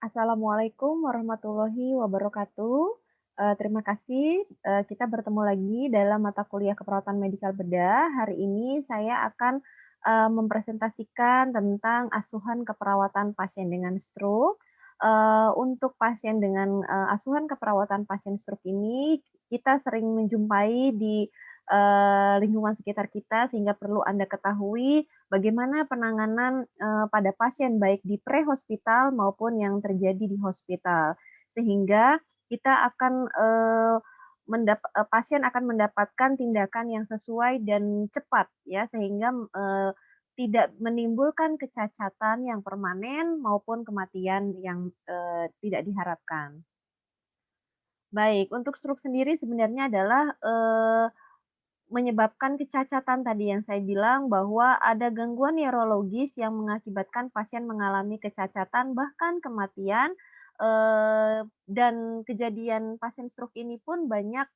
Assalamualaikum warahmatullahi wabarakatuh. Terima kasih, kita bertemu lagi dalam mata kuliah keperawatan medikal bedah. Hari ini saya akan, mempresentasikan tentang asuhan keperawatan pasien dengan stroke. Untuk pasien dengan, asuhan keperawatan pasien stroke ini, kita sering menjumpai di, lingkungan sekitar kita sehingga perlu Anda ketahui bagaimana penanganan, pada pasien baik di pre-hospital maupun yang terjadi di hospital. Sehingga kita akan, pasien akan mendapatkan tindakan yang sesuai dan cepat ya, sehingga, tidak menimbulkan kecacatan yang permanen maupun kematian yang, tidak diharapkan. Baik, untuk stroke sendiri sebenarnya adalah, menyebabkan kecacatan tadi yang saya bilang bahwa ada gangguan neurologis yang mengakibatkan pasien mengalami kecacatan bahkan kematian, dan kejadian pasien stroke ini pun banyak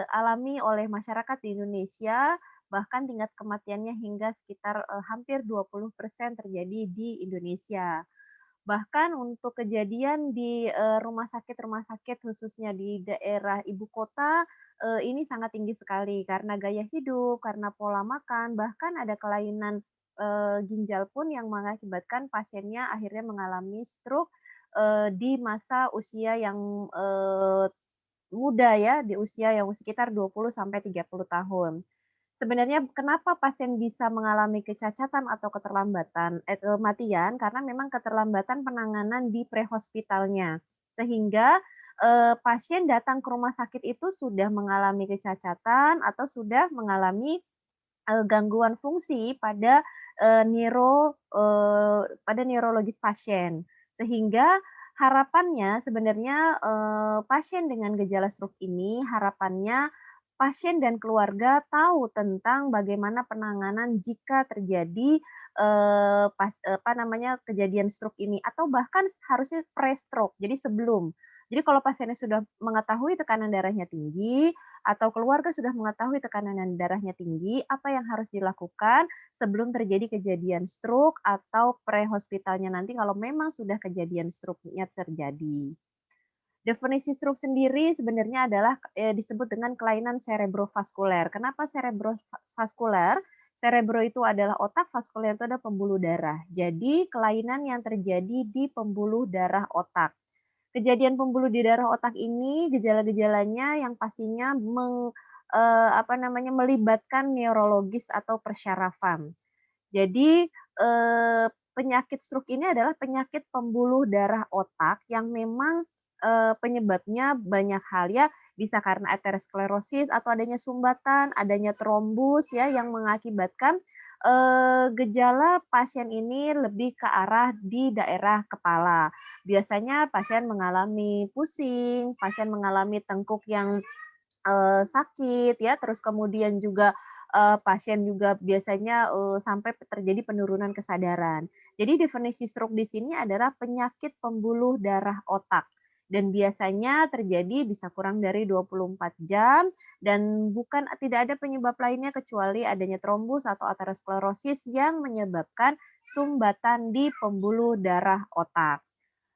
alami oleh masyarakat di Indonesia, bahkan tingkat kematiannya hingga sekitar, hampir 20% terjadi di Indonesia. Bahkan untuk kejadian di, rumah sakit khususnya di daerah ibu kota, ini sangat tinggi sekali karena gaya hidup, karena pola makan, bahkan ada kelainan, ginjal pun yang mengakibatkan pasiennya akhirnya mengalami stroke, di masa usia yang, muda ya, di usia yang sekitar 20 sampai 30 tahun. Sebenarnya kenapa pasien bisa mengalami kecacatan atau kematian, karena memang keterlambatan penanganan di pre-hospitalnya. Sehingga, pasien datang ke rumah sakit itu sudah mengalami kecacatan atau sudah mengalami, gangguan fungsi pada, pada neurologis pasien. Sehingga harapannya sebenarnya, pasien dengan gejala stroke ini harapannya pasien dan keluarga tahu tentang bagaimana penanganan jika terjadi, apa namanya, kejadian stroke ini atau bahkan harusnya pre-stroke, jadi sebelum. Jadi kalau pasiennya sudah mengetahui tekanan darahnya tinggi, atau keluarga sudah mengetahui tekanan darahnya tinggi, apa yang harus dilakukan sebelum terjadi kejadian stroke atau pre-hospitalnya nanti kalau memang sudah kejadian stroke-nya terjadi. Definisi stroke sendiri sebenarnya adalah, disebut dengan kelainan cerebrovaskuler. Kenapa cerebrovaskuler? Cerebro itu adalah otak, vaskuler itu adalah pembuluh darah. Jadi kelainan yang terjadi di pembuluh darah otak. Kejadian pembuluh di darah otak ini gejala-gejalanya yang pastinya apa namanya, melibatkan neurologis atau persyarafan. Jadi, penyakit stroke ini adalah penyakit pembuluh darah otak yang memang, penyebabnya banyak hal ya, bisa karena aterosklerosis atau adanya sumbatan, adanya trombus ya yang mengakibatkan, gejala pasien ini lebih ke arah di daerah kepala. Biasanya pasien mengalami pusing, pasien mengalami tengkuk yang sakit ya, terus kemudian juga, pasien juga biasanya, sampai terjadi penurunan kesadaran. Jadi definisi stroke di sini adalah penyakit pembuluh darah otak dan biasanya terjadi bisa kurang dari 24 jam dan tidak ada penyebab lainnya kecuali adanya trombus atau aterosklerosis yang menyebabkan sumbatan di pembuluh darah otak.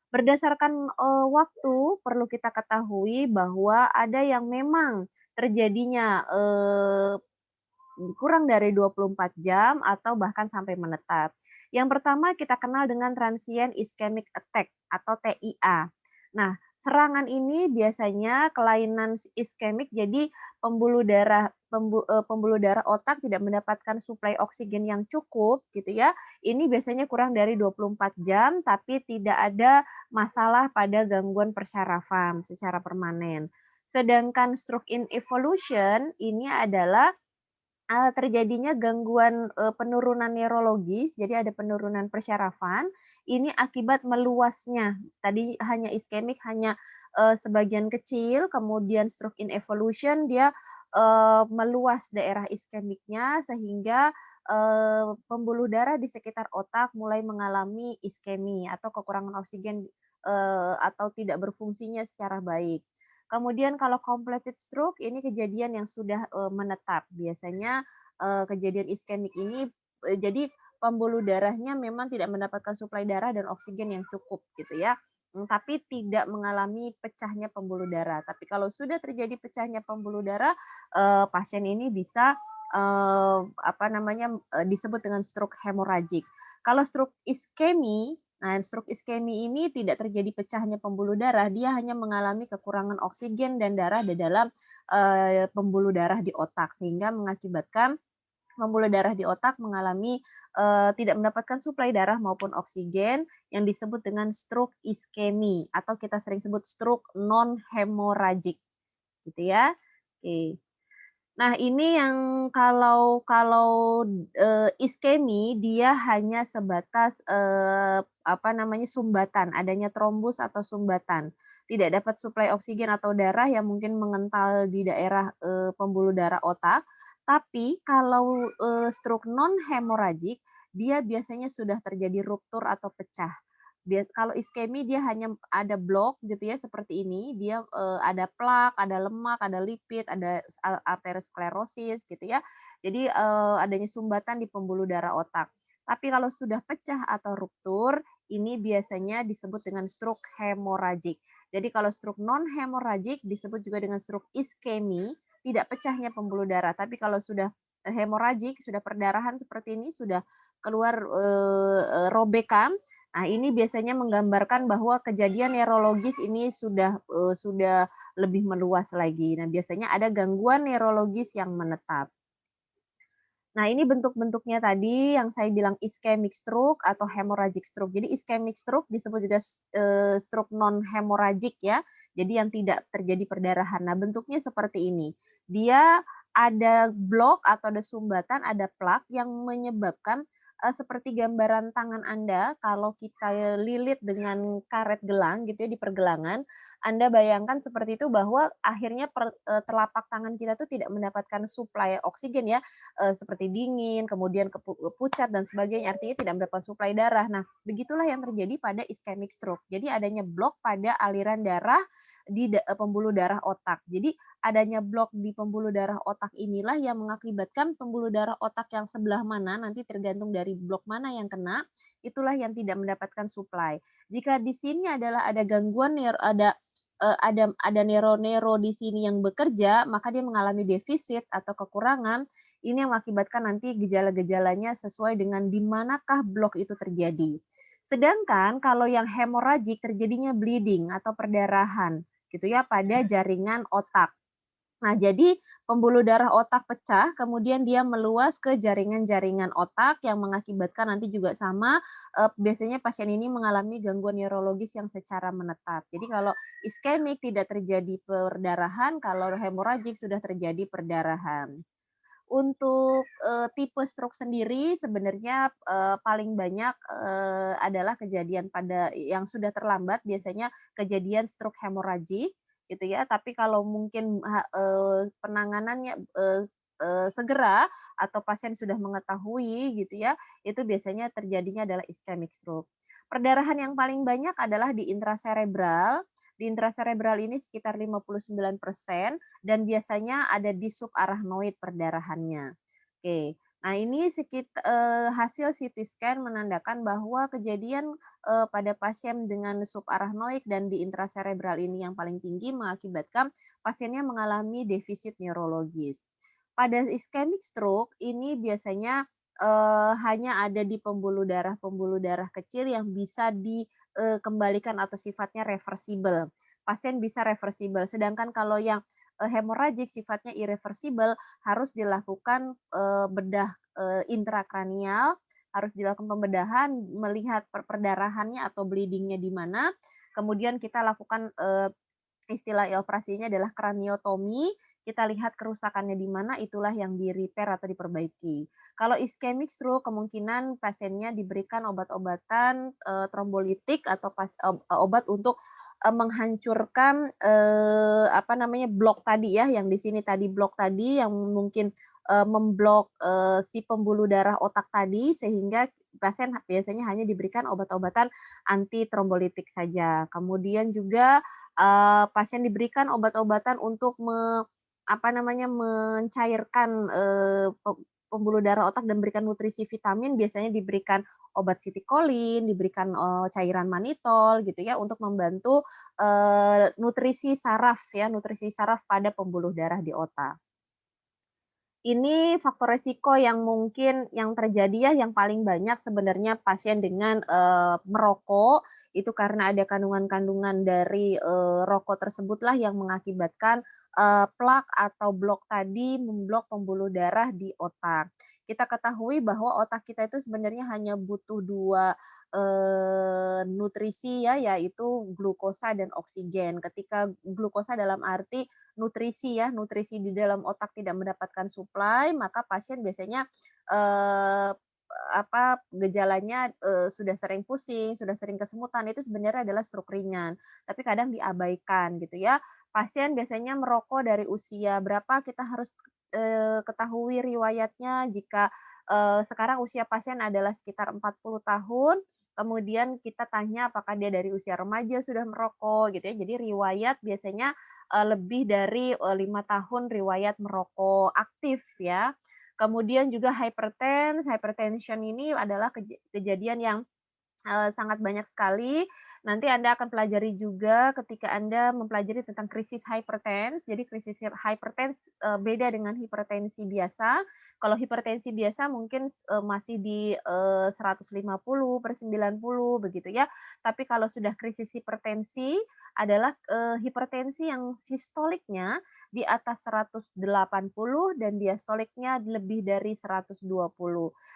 Berdasarkan, waktu perlu kita ketahui bahwa ada yang memang terjadinya, kurang dari 24 jam atau bahkan sampai menetap. Yang pertama kita kenal dengan transient ischemic attack atau TIA. Nah, serangan ini biasanya kelainan iskemik, jadi pembuluh darah otak tidak mendapatkan suplai oksigen yang cukup gitu ya. Ini biasanya kurang dari 24 jam tapi tidak ada masalah pada gangguan persyarafan secara permanen. Sedangkan stroke in evolution ini adalah terjadinya gangguan, penurunan neurologis, jadi ada penurunan persyarafan, ini akibat meluasnya, tadi hanya iskemik hanya, sebagian kecil, kemudian stroke in evolution dia, meluas daerah iskemiknya sehingga, pembuluh darah di sekitar otak mulai mengalami iskemi atau kekurangan oksigen, atau tidak berfungsinya secara baik. Kemudian kalau completed stroke ini kejadian yang sudah, menetap. Biasanya, kejadian iskemik ini, jadi pembuluh darahnya memang tidak mendapatkan suplai darah dan oksigen yang cukup gitu ya. Tapi tidak mengalami pecahnya pembuluh darah. Tapi kalau sudah terjadi pecahnya pembuluh darah, pasien ini bisa disebut dengan stroke hemoragik. Kalau stroke iskemi, nah stroke iskemi ini tidak terjadi pecahnya pembuluh darah, dia hanya mengalami kekurangan oksigen dan darah di dalam pembuluh darah di otak sehingga mengakibatkan pembuluh darah di otak mengalami tidak mendapatkan suplai darah maupun oksigen yang disebut dengan stroke iskemi atau kita sering sebut stroke non hemoragik gitu ya. Oke. Nah, ini yang kalau kalau, iskemi dia hanya sebatas, sumbatan, adanya trombus atau sumbatan. Tidak dapat suplai oksigen atau darah yang mungkin mengental di daerah, pembuluh darah otak. Tapi kalau, stroke non hemoragik, dia biasanya sudah terjadi ruptur atau pecah. Kalau iskemi dia hanya ada blok gitu ya seperti ini, dia, ada plak, ada lemak, ada lipid, ada arteriosklerosis gitu ya. Jadi, adanya sumbatan di pembuluh darah otak. Tapi kalau sudah pecah atau ruptur, ini biasanya disebut dengan stroke hemoragik. Jadi kalau stroke non hemoragik disebut juga dengan stroke iskemi, tidak pecahnya pembuluh darah. Tapi kalau sudah, hemoragik, sudah perdarahan seperti ini, sudah keluar, robekan. Nah, ini biasanya menggambarkan bahwa kejadian neurologis ini sudah lebih meluas lagi. Nah, biasanya ada gangguan neurologis yang menetap. Nah, ini bentuk-bentuknya tadi yang saya bilang ischemic stroke atau hemorrhagic stroke. Jadi ischemic stroke disebut juga stroke non hemorrhagic ya. Jadi yang tidak terjadi perdarahan. Nah, bentuknya seperti ini. Dia ada blok atau ada sumbatan, ada plak yang menyebabkan seperti gambaran tangan Anda kalau kita lilit dengan karet gelang gitu ya di pergelangan, Anda bayangkan seperti itu bahwa akhirnya telapak tangan kita tuh tidak mendapatkan suplai oksigen ya, seperti dingin, kemudian pucat dan sebagainya, artinya tidak mendapatkan suplai darah. Nah, begitulah yang terjadi pada ischemic stroke. Jadi adanya blok pada aliran darah di pembuluh darah otak. Jadi adanya blok di pembuluh darah otak inilah yang mengakibatkan pembuluh darah otak yang sebelah mana, nanti tergantung dari blok mana yang kena, itulah yang tidak mendapatkan suplai. Jika di sini adalah ada gangguan ada nero-nero di sini yang bekerja, maka dia mengalami defisit atau kekurangan. Ini yang mengakibatkan nanti gejala-gejalanya sesuai dengan di manakah blok itu terjadi. Sedangkan kalau yang hemoragik terjadinya bleeding atau perdarahan gitu ya pada jaringan otak. Nah, jadi pembuluh darah otak pecah, kemudian dia meluas ke jaringan-jaringan otak yang mengakibatkan nanti juga sama, biasanya pasien ini mengalami gangguan neurologis yang secara menetap. Jadi kalau iskemik tidak terjadi perdarahan, kalau hemoragik sudah terjadi perdarahan. Untuk, tipe stroke sendiri sebenarnya, paling banyak, adalah kejadian pada yang sudah terlambat biasanya kejadian stroke hemoragik gitu ya, tapi kalau mungkin penanganannya, segera atau pasien sudah mengetahui gitu ya, itu biasanya terjadinya adalah ischemic stroke. Perdarahan yang paling banyak adalah di intracerebral. Di intracerebral ini sekitar 59% dan biasanya ada di subarachnoid perdarahannya. Oke, nah ini hasil CT scan menandakan bahwa kejadian, pada pasien dengan subarachnoid dan di intracerebral ini yang paling tinggi mengakibatkan pasiennya mengalami defisit neurologis. Pada ischemic stroke ini biasanya, hanya ada di pembuluh darah kecil yang bisa dikembalikan atau sifatnya reversibel. Pasien bisa reversibel, sedangkan kalau yang, hemoragik sifatnya irreversibel harus dilakukan, bedah, intrakranial, harus dilakukan pembedahan, melihat perdarahannya atau bleeding-nya di mana, kemudian kita lakukan, istilah operasinya adalah kraniotomi, kita lihat kerusakannya di mana, itulah yang di-repair atau diperbaiki. Kalau ischemic stroke kemungkinan pasiennya diberikan obat-obatan, trombolitik atau obat untuk, menghancurkan, blok tadi ya, yang di sini tadi blok tadi yang mungkin, memblok, si pembuluh darah otak tadi sehingga pasien biasanya hanya diberikan obat-obatan anti trombolitik saja. Kemudian juga pasien diberikan obat-obatan untuk mencairkan, pembuluh darah otak dan berikan nutrisi vitamin, biasanya diberikan obat sitikolin, diberikan, cairan manitol gitu ya, untuk membantu, nutrisi saraf pada pembuluh darah di otak. Ini faktor resiko yang mungkin yang terjadi ya, yang paling banyak sebenarnya pasien dengan, merokok, itu karena ada kandungan-kandungan dari, rokok tersebutlah yang mengakibatkan, plak atau blok tadi, memblok pembuluh darah di otak. Kita ketahui bahwa otak kita itu sebenarnya hanya butuh 2 nutrisi ya, yaitu glukosa dan oksigen. Ketika glukosa dalam arti nutrisi ya, nutrisi di dalam otak tidak mendapatkan suplai, maka pasien biasanya, eee, gejalanya, sudah sering pusing, sudah sering kesemutan, itu sebenarnya adalah stroke ringan, tapi kadang diabaikan gitu ya. Pasien biasanya merokok dari usia berapa, kita harus, ketahui riwayatnya jika, sekarang usia pasien adalah sekitar 40 tahun, kemudian kita tanya apakah dia dari usia remaja sudah merokok gitu ya. Jadi riwayat biasanya lebih dari, 5 tahun riwayat merokok aktif ya. Kemudian juga hypertension ini adalah kejadian yang sangat banyak sekali. Nanti Anda akan pelajari juga ketika Anda mempelajari tentang krisis Jadi krisis beda dengan hipertensi biasa. Kalau hipertensi biasa mungkin masih di, 150/90 begitu ya. Tapi kalau sudah krisis hipertensi adalah, hipertensi yang sistoliknya di atas 180 dan diastoliknya lebih dari 120.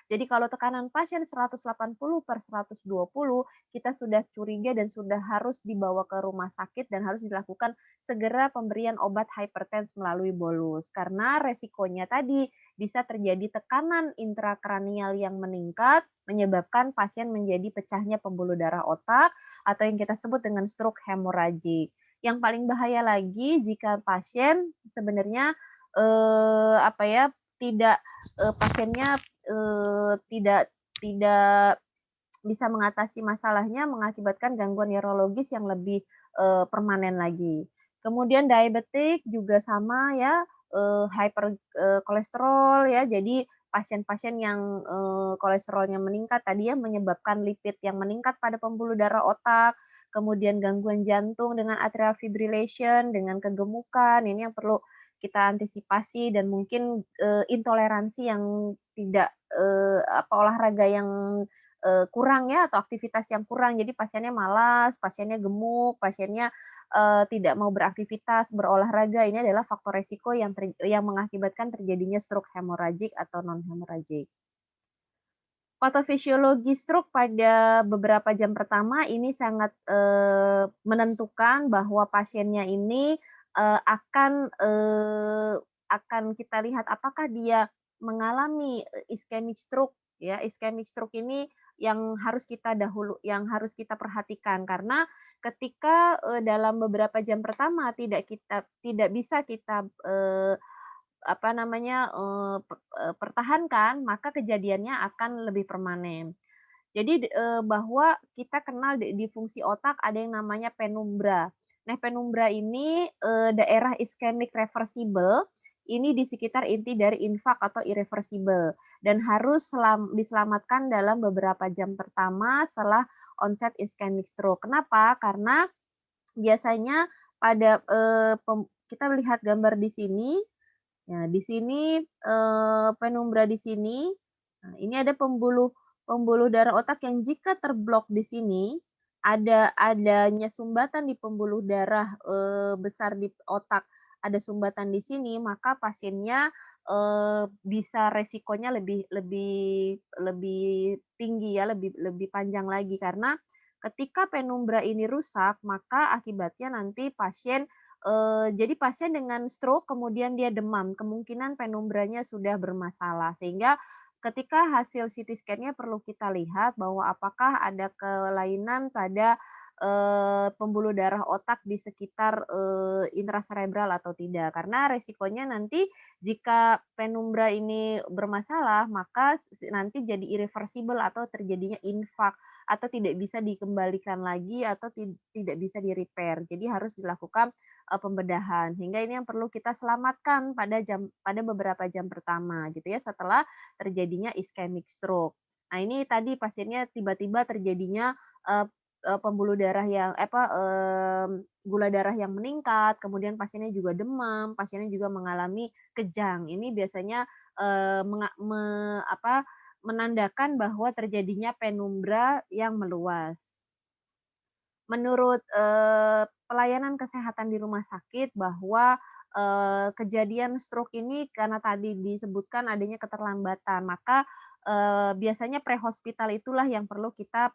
Jadi kalau tekanan pasien 180/120, kita sudah curiga dan sudah harus dibawa ke rumah sakit dan harus dilakukan segera pemberian obat hipertens melalui bolus. Karena resikonya tadi bisa terjadi tekanan intrakranial yang meningkat, menyebabkan pasien menjadi pecahnya pembuluh darah otak atau yang kita sebut dengan stroke hemoragik. Yang paling bahaya lagi jika pasien sebenarnya, tidak, pasiennya tidak tidak bisa mengatasi masalahnya mengakibatkan gangguan neurologis yang lebih, permanen lagi. Kemudian diabetik juga sama ya, kolesterol ya, jadi pasien-pasien yang, kolesterolnya meningkat tadi ya menyebabkan lipid yang meningkat pada pembuluh darah otak, kemudian gangguan jantung dengan atrial fibrillation, dengan kegemukan, ini yang perlu kita antisipasi dan mungkin, intoleransi yang tidak, olahraga yang kurang ya atau aktivitas yang kurang. Jadi pasiennya malas, pasiennya gemuk, pasiennya, tidak mau beraktivitas, berolahraga. Ini adalah faktor resiko yang mengakibatkan terjadinya stroke hemoragik atau non hemoragik. Patofisiologi stroke pada beberapa jam pertama ini sangat, menentukan bahwa pasiennya ini, akan kita lihat apakah dia mengalami, ischemic stroke ya. Ischemic stroke ini yang harus kita perhatikan karena ketika, dalam beberapa jam pertama tidak bisa kita, pertahankan, maka kejadiannya akan lebih permanen. Jadi, bahwa kita kenal di fungsi otak ada yang namanya penumbra. Nah, penumbra ini, daerah iskemik reversibel, ini di sekitar inti dari infak atau irreversible dan harus diselamatkan dalam beberapa jam pertama setelah onset ischemic stroke. Kenapa? Karena biasanya pada, kita melihat gambar di sini. Nah, di sini, penumbra di sini, nah ini ada pembuluh pembuluh darah otak yang jika terblok di sini, adanya sumbatan di pembuluh darah, besar di otak, ada sumbatan di sini, maka pasiennya, bisa resikonya lebih lebih lebih tinggi ya, lebih lebih panjang lagi. Karena ketika penumbra ini rusak, maka akibatnya nanti jadi pasien dengan stroke kemudian dia demam, kemungkinan penumbranya sudah bermasalah. Sehingga ketika hasil CT scan-nya perlu kita lihat bahwa apakah ada kelainan pada, pembuluh darah otak di sekitar, intracerebral atau tidak. Karena resikonya nanti jika penumbra ini bermasalah, maka nanti jadi irreversible atau terjadinya infak atau tidak bisa dikembalikan lagi atau tidak bisa di-repair. Jadi harus dilakukan, pembedahan. Sehingga ini yang perlu kita selamatkan pada beberapa jam pertama gitu ya setelah terjadinya ischemic stroke. Nah ini tadi pasiennya tiba-tiba terjadinya, eee pembuluh darah yang gula darah yang meningkat, kemudian pasiennya juga demam, pasiennya juga mengalami kejang. Ini biasanya, eee, menga me apa, menandakan bahwa terjadinya penumbra yang meluas. Menurut, pelayanan kesehatan di rumah sakit bahwa, kejadian stroke ini karena tadi disebutkan adanya keterlambatan, maka, biasanya pre-hospital itulah yang perlu kita,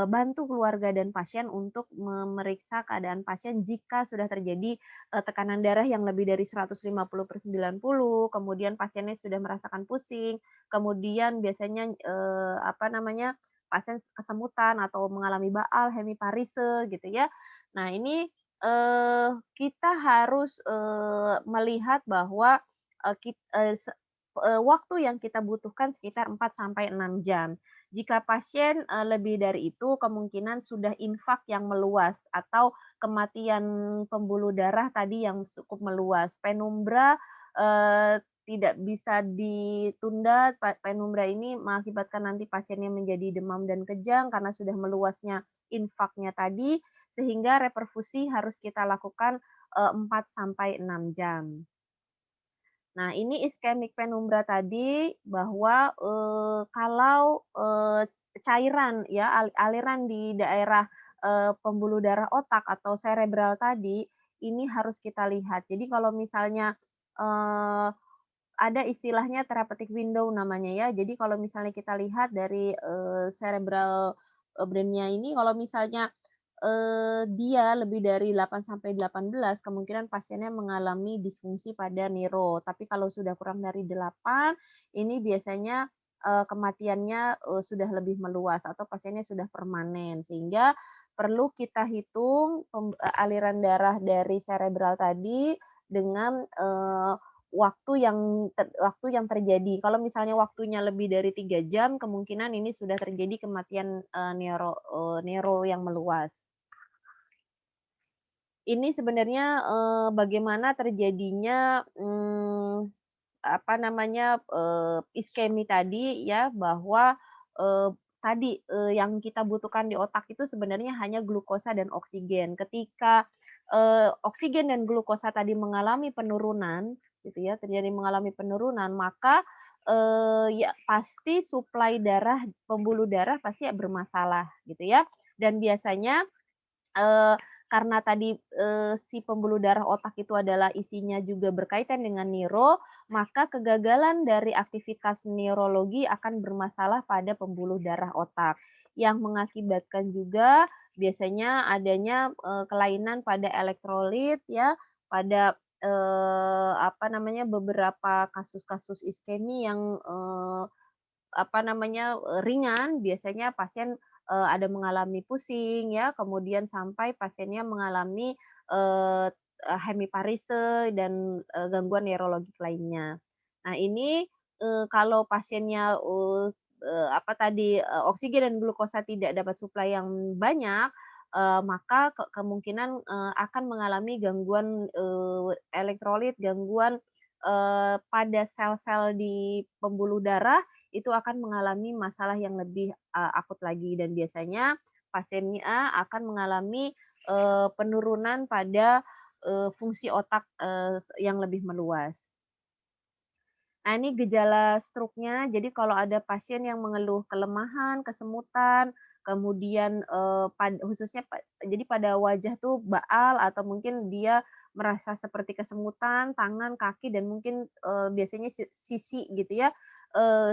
bantu keluarga dan pasien untuk memeriksa keadaan pasien jika sudah terjadi, tekanan darah yang lebih dari 150/90, kemudian pasiennya sudah merasakan pusing, kemudian biasanya, pasien kesemutan atau mengalami baal, hemiparise gitu ya. Nah ini, kita harus, melihat bahwa, waktu yang kita butuhkan sekitar 4 sampai 6 jam. Jika pasien, lebih dari itu kemungkinan sudah infak yang meluas atau kematian pembuluh darah tadi yang cukup meluas. Penumbra, tidak bisa ditunda, penumbra ini mengakibatkan nanti pasiennya menjadi demam dan kejang karena sudah meluasnya infaknya tadi, sehingga reperfusi harus kita lakukan, 4 sampai 6 jam. Nah, ini iskemik penumbra tadi bahwa, kalau, cairan ya, aliran di daerah, pembuluh darah otak atau serebral tadi, ini harus kita lihat. Jadi kalau misalnya, eee ada istilahnya therapeutic window namanya ya. Jadi kalau misalnya kita lihat dari, cerebral, brain-nya ini kalau misalnya, dia lebih dari 8 sampai 18 kemungkinan pasiennya mengalami disfungsi pada neuro. Tapi kalau sudah kurang dari 8 ini biasanya, kematiannya, sudah lebih meluas atau pasiennya sudah permanen. Sehingga perlu kita hitung aliran darah dari cerebral tadi dengan, waktu yang terjadi. Kalau misalnya waktunya lebih dari 3 jam, kemungkinan ini sudah terjadi kematian, neuro yang meluas. Ini sebenarnya, bagaimana terjadinya, iskemi tadi ya, bahwa, yang kita butuhkan di otak itu sebenarnya hanya glukosa dan oksigen. Ketika, oksigen dan glukosa tadi mengalami penurunan gitu ya, terjadi mengalami penurunan, maka, ya pasti suplai darah, pembuluh darah pasti ya bermasalah gitu ya. Dan biasanya Eee, karena tadi, si pembuluh darah otak itu adalah isinya juga berkaitan dengan neuro, maka kegagalan dari aktivitas neurologi akan bermasalah pada pembuluh darah otak, yang mengakibatkan juga biasanya adanya, kelainan pada elektrolit ya, pada, beberapa kasus-kasus iskemi yang, ringan, biasanya pasien, ada mengalami pusing ya, kemudian sampai pasiennya mengalami, eee hemiparise dan, gangguan neurologik lainnya. Nah ini, kalau pasiennya, oksigen dan glukosa tidak dapat suplai yang banyak, maka kemungkinan, akan mengalami gangguan, elektrolit, gangguan, pada sel-sel di pembuluh darah itu akan mengalami masalah yang lebih, akut lagi dan biasanya pasiennya akan mengalami, penurunan pada, fungsi otak, yang lebih meluas. Nah, ini gejala stroke-nya, jadi kalau ada pasien yang mengeluh kelemahan, kesemutan, kemudian, khususnya jadi pada wajah tuh baal atau mungkin dia merasa seperti kesemutan, tangan, kaki, dan mungkin, biasanya sisi gitu ya,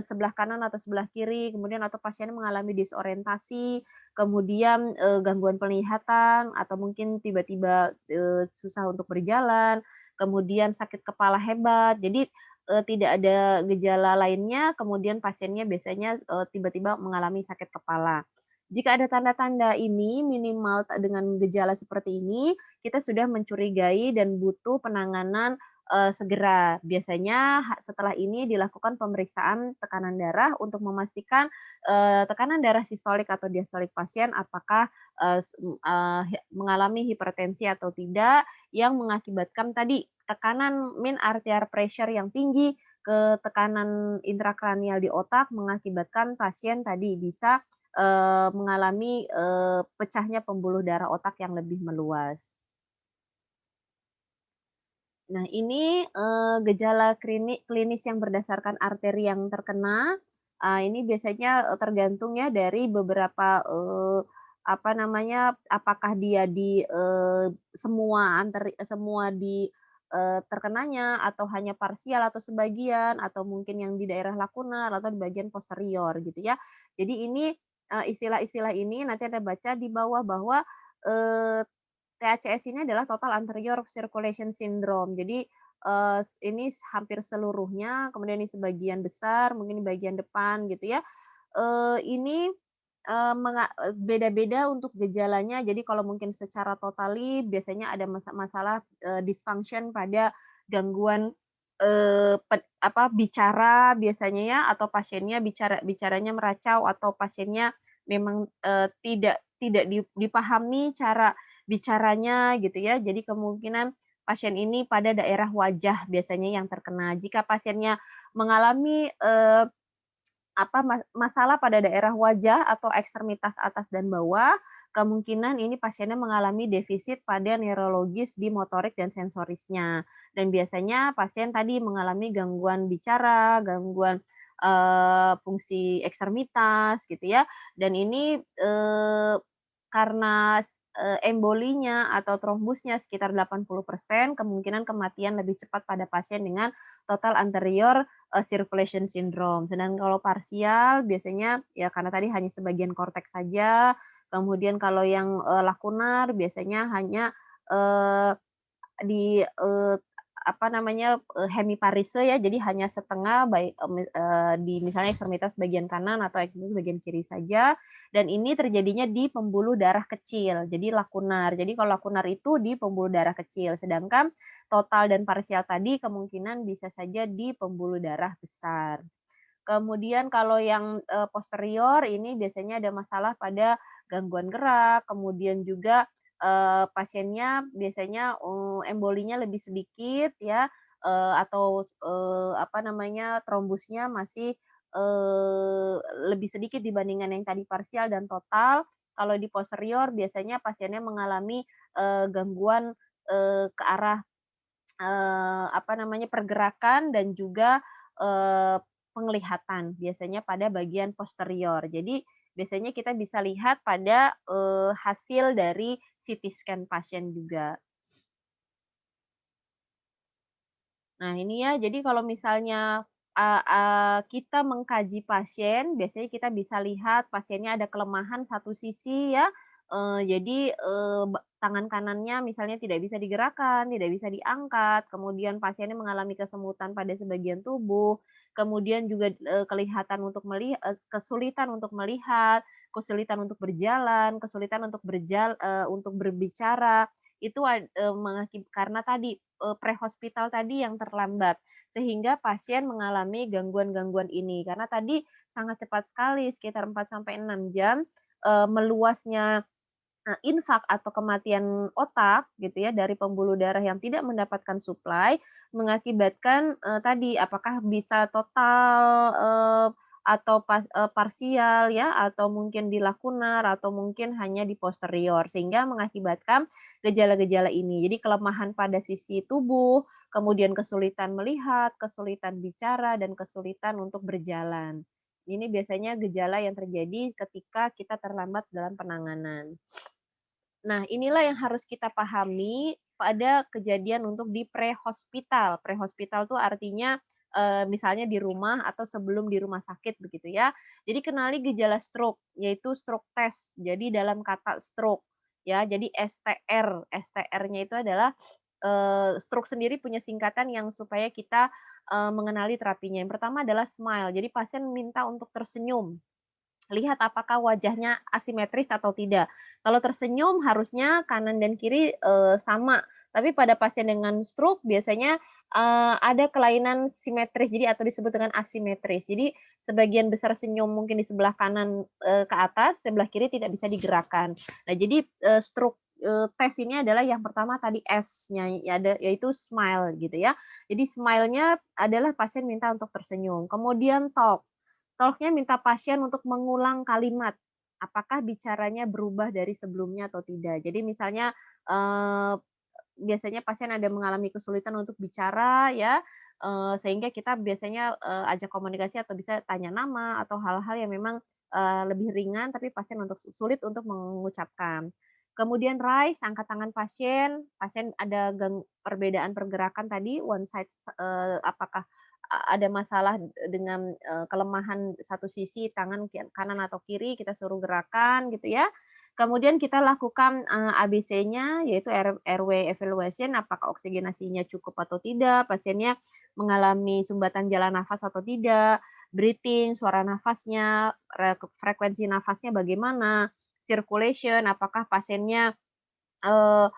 sebelah kanan atau sebelah kiri, kemudian atau pasiennya mengalami disorientasi, kemudian, gangguan penglihatan, atau mungkin tiba-tiba, susah untuk berjalan, kemudian sakit kepala hebat. Jadi tidak ada gejala lainnya, kemudian pasiennya biasanya, tiba-tiba mengalami sakit kepala. Jika ada tanda-tanda ini minimal dengan gejala seperti ini, kita sudah mencurigai dan butuh penanganan, segera. Biasanya setelah ini dilakukan pemeriksaan tekanan darah untuk memastikan, tekanan darah sistolik atau diastolik pasien apakah, mengalami hipertensi atau tidak, yang mengakibatkan tadi tekanan mean arterial pressure yang tinggi ke tekanan intrakranial di otak mengakibatkan pasien tadi bisa, mengalami, pecahnya pembuluh darah otak yang lebih meluas. Nah ini, gejala klinis yang berdasarkan arteri yang terkena, ini biasanya, tergantung ya dari beberapa, apa namanya, apakah dia di, semua di, terkenanya atau hanya parsial atau sebagian, atau mungkin yang di daerah lakunar atau di bagian posterior gitu ya. Jadi ini, istilah-istilah ini nanti Anda baca di bawah bahwa, eee TACS ini adalah Total Anterior Circulation Syndrome. Jadi, ini hampir seluruhnya, kemudian di sebagian besar, mungkin di bagian depan gitu ya. Ini, beda-beda untuk gejalanya. Jadi kalau mungkin secara totali biasanya ada masalah, dysfunction pada gangguan, bicara biasanya ya, atau pasiennya bicaranya meracau, atau pasiennya memang, tidak dipahami cara bicaranya gitu ya. Jadi kemungkinan pasien ini pada daerah wajah biasanya yang terkena. Jika pasiennya mengalami, masalah pada daerah wajah atau ekstremitas atas dan bawah, kemungkinan ini pasiennya mengalami defisit pada neurologis di motorik dan sensorisnya. Dan biasanya pasien tadi mengalami gangguan bicara, gangguan, fungsi ekstremitas gitu ya. Dan ini, karena embolinya atau trombusnya sekitar 80%, kemungkinan kematian lebih cepat pada pasien dengan total anterior circulation syndrome. Sedangkan kalau parsial biasanya ya karena tadi hanya sebagian korteks saja, kemudian kalau yang, lakunar biasanya hanya, eee, di, hemiparise ya, jadi hanya setengah di misalnya ekstremitas bagian kanan atau ekstremitas bagian kiri saja, dan ini terjadinya di pembuluh darah kecil, jadi lakunar. Jadi kalau lakunar itu di pembuluh darah kecil, sedangkan total dan parsial tadi kemungkinan bisa saja di pembuluh darah besar. Kemudian kalau yang, posterior ini biasanya ada masalah pada gangguan gerak, kemudian juga, pasiennya biasanya, embolinya lebih sedikit ya, atau trombusnya masih, eee, lebih sedikit dibandingkan yang tadi parsial dan total. Kalau di posterior biasanya pasiennya mengalami, gangguan, ke arah pergerakan dan juga, penglihatan, biasanya pada bagian posterior. Jadi, biasanya kita bisa lihat pada, hasil dari CT scan pasien juga. Nah ini ya, jadi kalau misalnya, kita mengkaji pasien, biasanya kita bisa lihat pasiennya ada kelemahan satu sisi ya, jadi, tangan kanannya misalnya tidak bisa digerakkan, tidak bisa diangkat, kemudian pasiennya mengalami kesemutan pada sebagian tubuh, kemudian juga, kelihatan kesulitan untuk melihat, kesulitan untuk berjalan, kesulitan untuk berbicara, itu karena tadi, prehospital tadi yang terlambat, sehingga pasien mengalami gangguan-gangguan ini. Karena tadi sangat cepat sekali, sekitar 4 sampai 6 jam, meluasnya, infak atau kematian otak gitu ya, dari pembuluh darah yang tidak mendapatkan suplai, mengakibatkan, tadi apakah bisa total, atau parsial ya, atau mungkin di lakunar, atau mungkin hanya di posterior, sehingga mengakibatkan gejala-gejala ini. Jadi kelemahan pada sisi tubuh, kemudian kesulitan melihat, kesulitan bicara, dan kesulitan untuk berjalan. Ini biasanya gejala yang terjadi ketika kita terlambat dalam penanganan. Nah, inilah yang harus kita pahami pada kejadian untuk di prehospital. Prehospital tuh artinya, misalnya di rumah atau sebelum di rumah sakit begitu ya. Jadi kenali gejala stroke, yaitu stroke test. Jadi dalam kata stroke ya, jadi STR. STR-nya itu adalah, stroke sendiri punya singkatan yang supaya kita, mengenali terapinya. Yang pertama adalah smile, jadi pasien minta untuk tersenyum. Lihat apakah wajahnya asimetris atau tidak. Kalau tersenyum harusnya kanan dan kiri, sama, Tapi pada pasien dengan stroke biasanya, ada kelainan simetris, jadi atau disebut dengan asimetris. Jadi sebagian besar senyum mungkin di sebelah kanan, ke atas, sebelah kiri tidak bisa digerakkan. Nah jadi, stroke, tes ini adalah yang pertama tadi S-nya, ya yaitu smile gitu ya. Jadi smile-nya adalah pasien minta untuk tersenyum. Kemudian talk. Talk-nya minta pasien untuk mengulang kalimat, apakah bicaranya berubah dari sebelumnya atau tidak. Jadi misalnya, biasanya pasien ada mengalami kesulitan untuk bicara ya, sehingga kita biasanya, ajak komunikasi atau bisa tanya nama atau hal-hal yang memang, lebih ringan tapi pasien untuk sulit untuk mengucapkan. Kemudian rise, angkat tangan pasien, pasien ada perbedaan pergerakan tadi one side, apakah ada masalah dengan, kelemahan satu sisi tangan kanan atau kiri, kita suruh gerakan gitu ya. Kemudian kita lakukan, ABC-nya yaitu airway evaluation, apakah oksigenasinya cukup atau tidak, pasiennya mengalami sumbatan jalan nafas atau tidak, breathing, suara nafasnya, frekuensi nafasnya bagaimana, circulation, apakah pasiennya, eee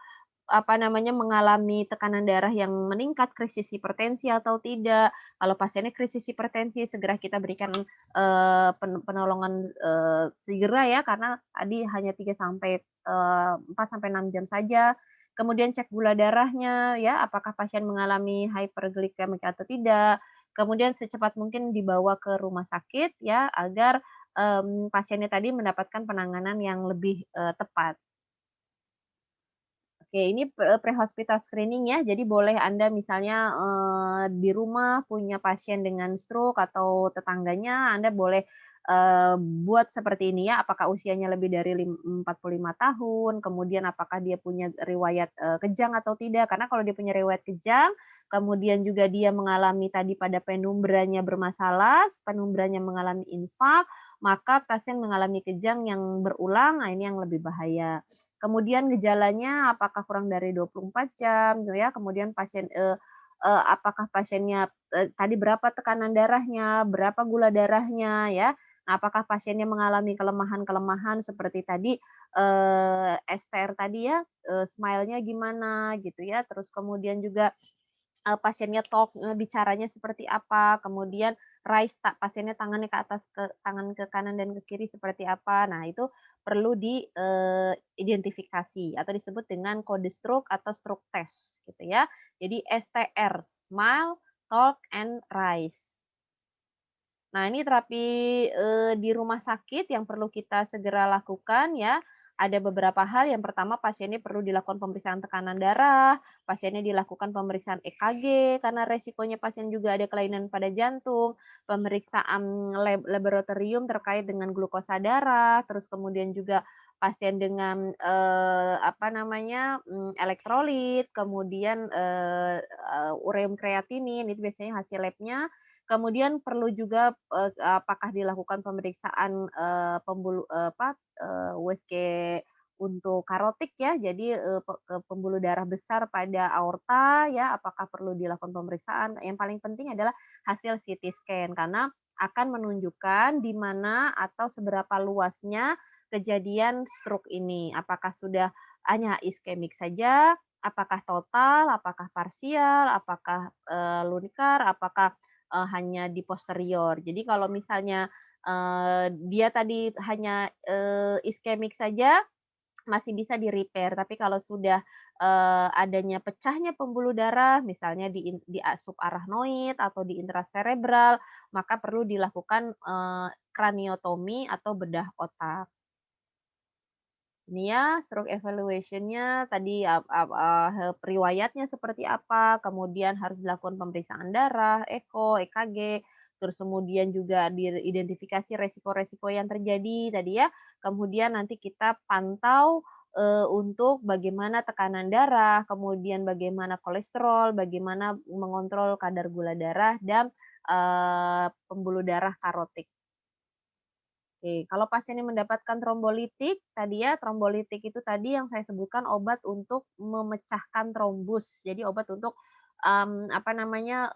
apa namanya, mengalami tekanan darah yang meningkat, krisis hipertensi atau tidak. Kalau pasiennya krisis hipertensi, segera kita berikan, penolongan, segera ya, karena tadi hanya 3 sampai, 4 sampai 6 jam saja. Kemudian cek gula darahnya ya, apakah pasien mengalami hyperglycemic atau tidak. Kemudian secepat mungkin dibawa ke rumah sakit ya, agar, pasiennya tadi mendapatkan penanganan yang lebih, tepat. Oke, ini pre-hospital screening ya. Jadi boleh Anda misalnya, di rumah punya pasien dengan stroke atau tetangganya, Anda boleh, buat seperti ini ya, apakah usianya lebih dari 45 tahun, kemudian apakah dia punya riwayat, kejang atau tidak. Karena kalau dia punya riwayat kejang, kemudian juga dia mengalami tadi pada penumbranya bermasalah, penumbranya mengalami infak, maka pasien mengalami kejang yang berulang, nah ini yang lebih bahaya. Kemudian gejalanya apakah kurang dari 24 jam gitu ya, kemudian pasien, apakah pasiennya, tadi berapa tekanan darahnya, berapa gula darahnya ya. Nah, apakah pasiennya mengalami kelemahan-kelemahan seperti tadi, STR tadi ya, smile-nya gimana gitu ya, terus kemudian juga pasiennya talk, bicaranya seperti apa, kemudian raise pasiennya tangannya ke atas, tangan ke kanan dan ke kiri seperti apa. Nah, itu perlu identifikasi atau disebut dengan kode stroke atau stroke test gitu ya. Jadi STR, smile, talk, and rise. Nah, ini terapi, di rumah sakit yang perlu kita segera lakukan ya. Ada beberapa hal, yang pertama pasiennya perlu dilakukan pemeriksaan tekanan darah, pasiennya dilakukan pemeriksaan EKG karena resikonya pasien juga ada kelainan pada jantung, pemeriksaan laboratorium terkait dengan glukosa darah, terus kemudian juga pasien dengan, apa namanya, elektrolit, kemudian, ureum kreatinin, itu biasanya hasil labnya. Kemudian perlu juga, apakah dilakukan pemeriksaan, USG untuk karotik ya, jadi, ke pembuluh darah besar pada aorta ya, apakah perlu dilakukan pemeriksaan. Yang paling penting adalah hasil CT scan, karena akan menunjukkan di mana atau seberapa luasnya kejadian stroke ini. Apakah sudah hanya iskemik saja, apakah total, apakah parsial, apakah, lunikar, apakah hanya di posterior. Jadi kalau misalnya, dia tadi hanya, iskemik saja, masih bisa di-repair, tapi kalau sudah, adanya pecahnya pembuluh darah, misalnya di subarachnoid atau di intracerebral, maka perlu dilakukan, kraniotomi atau bedah otak. Ini ya, stroke evaluation-nya tadi riwayatnya seperti apa, kemudian harus dilakukan pemeriksaan darah, eko, EKG, terus kemudian juga diidentifikasi resiko-resiko yang terjadi tadi ya. Kemudian nanti kita pantau, untuk bagaimana tekanan darah, kemudian bagaimana kolesterol, bagaimana mengontrol kadar gula darah dan, pembuluh darah karotik. Oke, kalau pasiennya mendapatkan trombolitik, tadi ya, trombolitik itu tadi yang saya sebutkan obat untuk memecahkan trombus. Jadi obat untuk, apa namanya,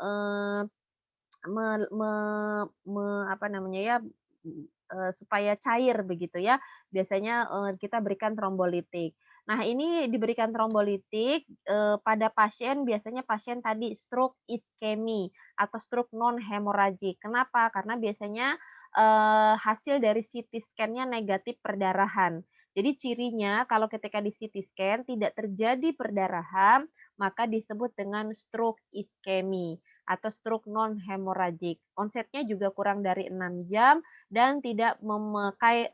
me me me apa namanya ya, supaya cair begitu ya, biasanya, kita berikan trombolitik. Nah, ini diberikan trombolitik, pada pasien biasanya pasien tadi stroke iskemi atau stroke non hemoragik. Kenapa? Karena biasanya, hasil dari CT scan-nya negatif perdarahan. Jadi cirinya kalau ketika di CT scan tidak terjadi perdarahan, maka disebut dengan stroke iskemi atau stroke non hemoragik. Onsetnya juga kurang dari 6 jam dan tidak memakai,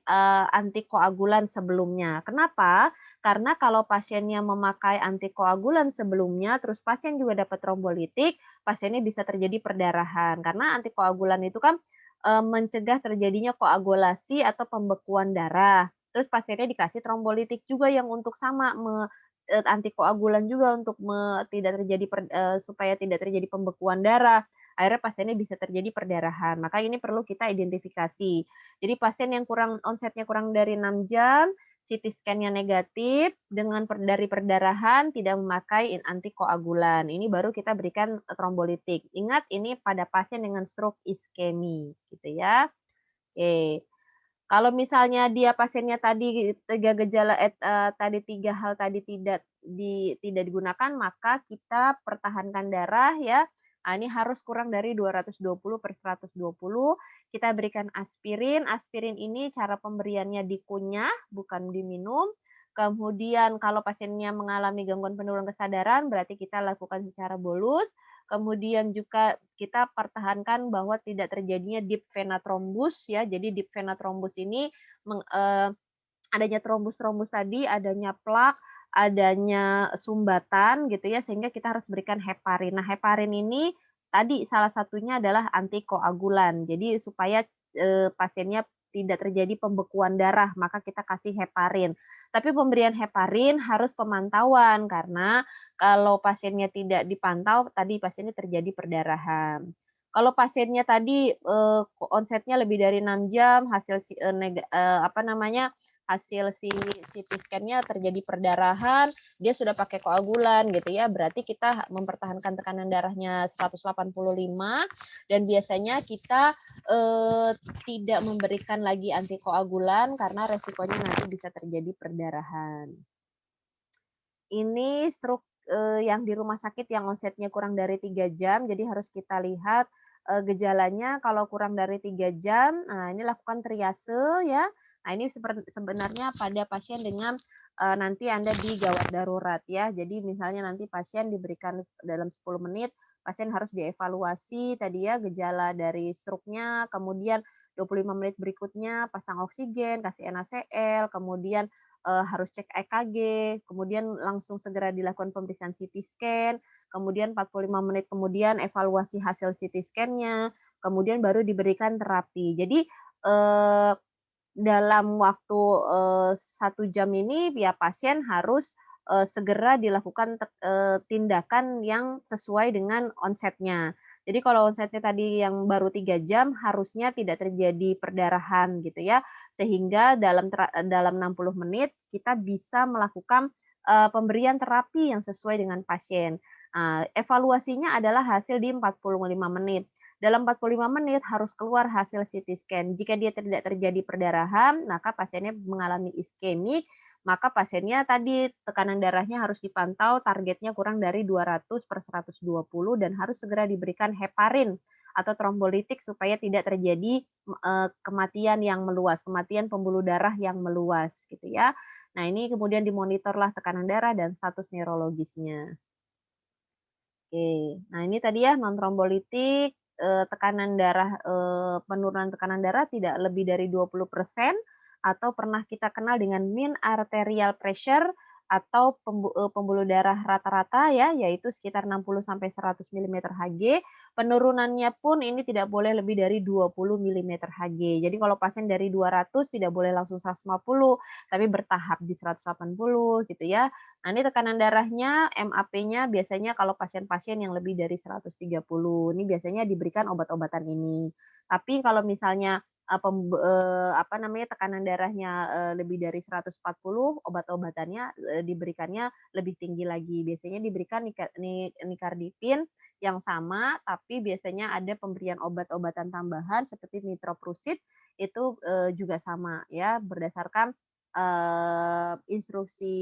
antikoagulan sebelumnya. Kenapa? Karena kalau pasiennya memakai antikoagulan sebelumnya, terus pasien juga dapat trombolitik, pasiennya bisa terjadi perdarahan. Karena antikoagulan itu kan, mencegah terjadinya koagulasi atau pembekuan darah. Terus pasiennya dikasih trombolitik juga yang untuk sama antikoagulan juga untuk tidak terjadi supaya tidak terjadi pembekuan darah. Akhirnya pasiennya bisa terjadi perdarahan. Maka ini perlu kita identifikasi. Jadi pasien yang onsetnya kurang dari 6 jam, CT scan-nya negatif dengan dari perdarahan tidak memakai antikoagulan. Ini baru kita berikan trombolitik. Ingat ini pada pasien dengan stroke iskemi gitu ya. Oke. Kalau misalnya dia pasiennya tadi 3 gejala tadi 3 hal tadi tidak digunakan, maka kita pertahankan darah ya. Ah, ini harus kurang dari 220/120. Kita berikan aspirin. Aspirin ini cara pemberiannya dikunyah, bukan diminum. Kemudian kalau pasiennya mengalami gangguan penurunan kesadaran, berarti kita lakukan secara bolus. Kemudian juga kita pertahankan bahwa tidak terjadinya deep vena thrombus ya. Jadi deep vena thrombus ini adanya trombus-trombus tadi, adanya plak, adanya sumbatan gitu ya, sehingga kita harus berikan heparin. Nah, heparin ini tadi salah satunya adalah antikoagulan. Jadi supaya, pasiennya tidak terjadi pembekuan darah, maka kita kasih heparin. Tapi pemberian heparin harus pemantauan, karena kalau pasiennya tidak dipantau, tadi pasiennya terjadi perdarahan. Kalau pasiennya tadi, onsetnya lebih dari 6 jam, hasil apa namanya, hasil CT scan-nya terjadi perdarahan, dia sudah pakai koagulan gitu ya, berarti kita mempertahankan tekanan darahnya 185 dan biasanya kita, tidak memberikan lagi antikoagulan karena resikonya nanti bisa terjadi perdarahan. Ini stroke, yang di rumah sakit yang onsetnya kurang dari 3 jam, jadi harus kita lihat, gejalanya kalau kurang dari 3 jam, nah ini lakukan triase ya. Nah ini sebenarnya pada pasien dengan, nanti Anda di gawat darurat ya. Jadi misalnya nanti pasien diberikan dalam 10 menit, pasien harus dievaluasi tadi ya gejala dari stroke-nya, kemudian 25 menit berikutnya pasang oksigen, kasih NaCl, kemudian harus cek EKG, kemudian langsung segera dilakukan pemeriksaan CT scan, kemudian 45 menit kemudian evaluasi hasil CT scan-nya, kemudian baru diberikan terapi. Jadi, dalam waktu, 1 jam ini ya pasien harus, segera dilakukan tindakan yang sesuai dengan onsetnya. Jadi kalau onsetnya tadi yang baru 3 jam harusnya tidak terjadi perdarahan gitu ya, sehingga dalam 60 menit kita bisa melakukan, pemberian terapi yang sesuai dengan pasien. Evaluasinya adalah hasil di 45 menit. Dalam 45 menit harus keluar hasil CT scan. Jika dia tidak terjadi perdarahan, maka pasiennya mengalami iskemik, maka pasiennya tadi tekanan darahnya harus dipantau, targetnya kurang dari 200/120 dan harus segera diberikan heparin atau trombolitik supaya tidak terjadi, kematian yang meluas, kematian pembuluh darah yang meluas gitu ya. Nah ini kemudian dimonitorlah tekanan darah dan status neurologisnya. Oke. Nah, ini tadi ya non trombolitik, tekanan darah, penurunan tekanan darah tidak lebih dari 20% atau pernah kita kenal dengan mean arterial pressure atau pembuluh darah rata-rata ya, yaitu sekitar 60 sampai 100 milimeter Hg. Penurunannya pun ini tidak boleh lebih dari 20 milimeter Hg. Jadi kalau pasien dari 200 tidak boleh langsung 150, tapi bertahap di 180 gitu ya. Nah, ini tekanan darahnya, MAP-nya biasanya kalau pasien-pasien yang lebih dari 130, ini biasanya diberikan obat-obatan ini. Tapi kalau misalnya, apa namanya, tekanan darahnya, lebih dari 140, obat-obatannya, diberikannya lebih tinggi lagi. Biasanya diberikan Nicardipin yang sama, tapi biasanya ada pemberian obat-obatan tambahan seperti nitroprusid, itu, juga sama ya, berdasarkan instruksi,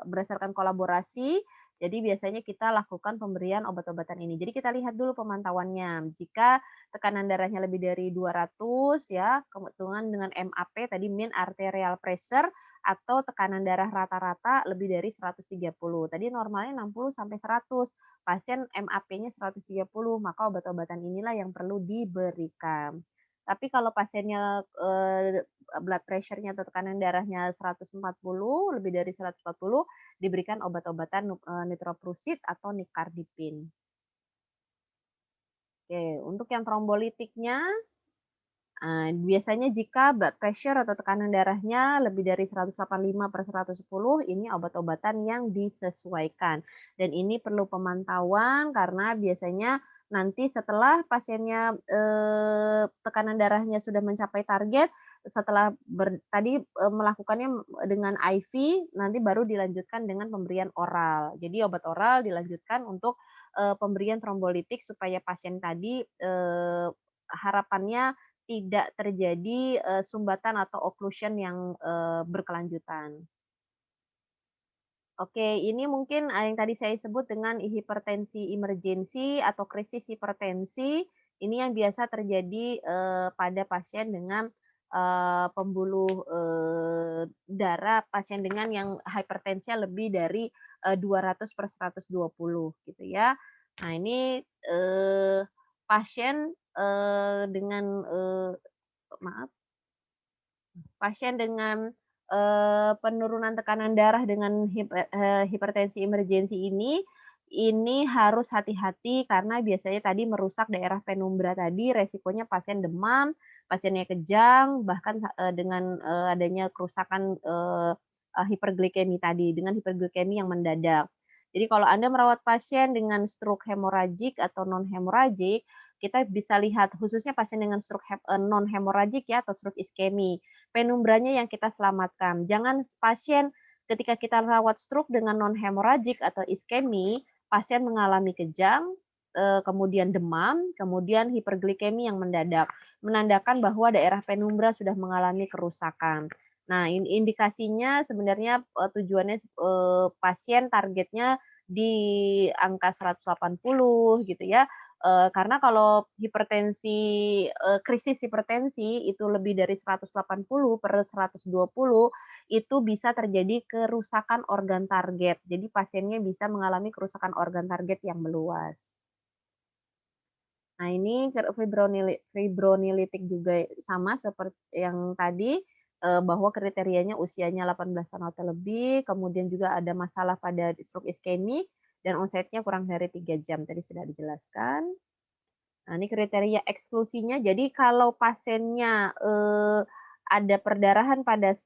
berdasarkan kolaborasi, jadi biasanya kita lakukan pemberian obat-obatan ini. Jadi kita lihat dulu pemantauannya, jika tekanan darahnya lebih dari 200 ya, kebetulan dengan MAP tadi mean arterial pressure atau tekanan darah rata-rata lebih dari 130. Tadi normalnya 60 sampai 100, pasien MAP-nya 130, maka obat-obatan inilah yang perlu diberikan. Tapi kalau pasiennya, blood pressure-nya atau tekanan darahnya 140, lebih dari 140, diberikan obat-obatan nitroprusid atau nicardipin. Oke, untuk yang trombolitiknya, biasanya jika blood pressure atau tekanan darahnya lebih dari 185/110, ini obat-obatan yang disesuaikan. Dan ini perlu pemantauan karena biasanya nanti setelah pasiennya, tekanan darahnya sudah mencapai target, setelah tadi, melakukannya dengan IV, nanti baru dilanjutkan dengan pemberian oral. Jadi obat oral dilanjutkan untuk, pemberian trombolitik supaya pasien tadi, harapannya tidak terjadi, sumbatan atau occlusion yang, berkelanjutan. Oke, ini mungkin, yang tadi saya sebut dengan hipertensi emergensi atau krisis hipertensi, ini yang biasa terjadi, pada pasien dengan, pembuluh, darah, pasien dengan yang hipertensinya lebih dari, 200/120 gitu ya. Nah ini, pasien, dengan, maaf, pasien dengan, penurunan tekanan darah dengan hipertensi emergensi ini harus hati-hati karena biasanya tadi merusak daerah penumbra tadi, resikonya pasien demam, pasiennya kejang, bahkan dengan, adanya kerusakan, hiperglikemi tadi, dengan hiperglikemi yang mendadak. Jadi kalau Anda merawat pasien dengan stroke hemoragik atau non hemoragik, kita bisa lihat khususnya pasien dengan stroke non hemoragik ya atau stroke iskemi. Penumbranya yang kita selamatkan. Jangan pasien ketika kita rawat stroke dengan non hemoragik atau iskemi, pasien mengalami kejang, kemudian demam, kemudian hiperglikemi yang mendadak, menandakan bahwa daerah penumbra sudah mengalami kerusakan. Nah, indikasinya sebenarnya, tujuannya, pasien targetnya di angka 180 gitu ya, karena kalau hipertensi, krisis hipertensi itu lebih dari 180/120, itu bisa terjadi kerusakan organ target. Jadi pasiennya bisa mengalami kerusakan organ target yang meluas. Nah ini fibronilitik juga sama seperti yang tadi, bahwa kriterianya usianya 18 tahun atau lebih, kemudian juga ada masalah pada stroke iskemik, dan onsetnya kurang dari 3 jam, tadi sudah dijelaskan. Nah, ini kriteria eksklusinya. Jadi kalau pasiennya, ada perdarahan pada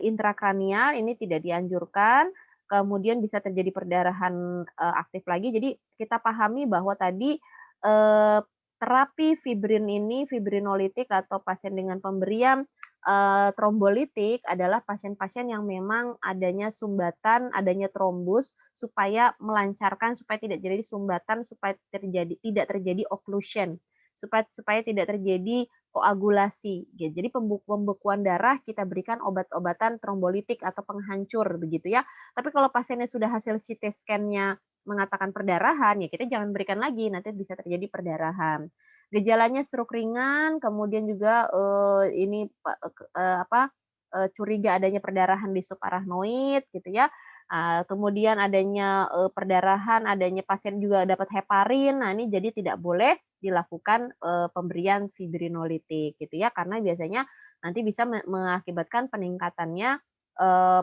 intrakranial ini tidak dianjurkan, kemudian bisa terjadi perdarahan, aktif lagi. Jadi kita pahami bahwa tadi, terapi fibrin ini, fibrinolitik atau pasien dengan pemberian, trombolitik adalah pasien-pasien yang memang adanya sumbatan, adanya trombus, supaya melancarkan, supaya tidak terjadi sumbatan, supaya tidak terjadi occlusion, supaya tidak terjadi koagulasi, gitu. Jadi pembekuan darah kita berikan obat-obatan trombolitik atau penghancur begitu ya. Tapi kalau pasiennya sudah hasil CT scan-nya mengatakan perdarahan, ya kita jangan berikan lagi, nanti bisa terjadi perdarahan. Gejalanya stroke ringan, kemudian juga, ini curiga adanya perdarahan di subarachnoid gitu ya, kemudian adanya, perdarahan, adanya pasien juga dapat heparin. Nah ini jadi tidak boleh dilakukan, pemberian fibrinolitik gitu ya, karena biasanya nanti bisa mengakibatkan peningkatannya,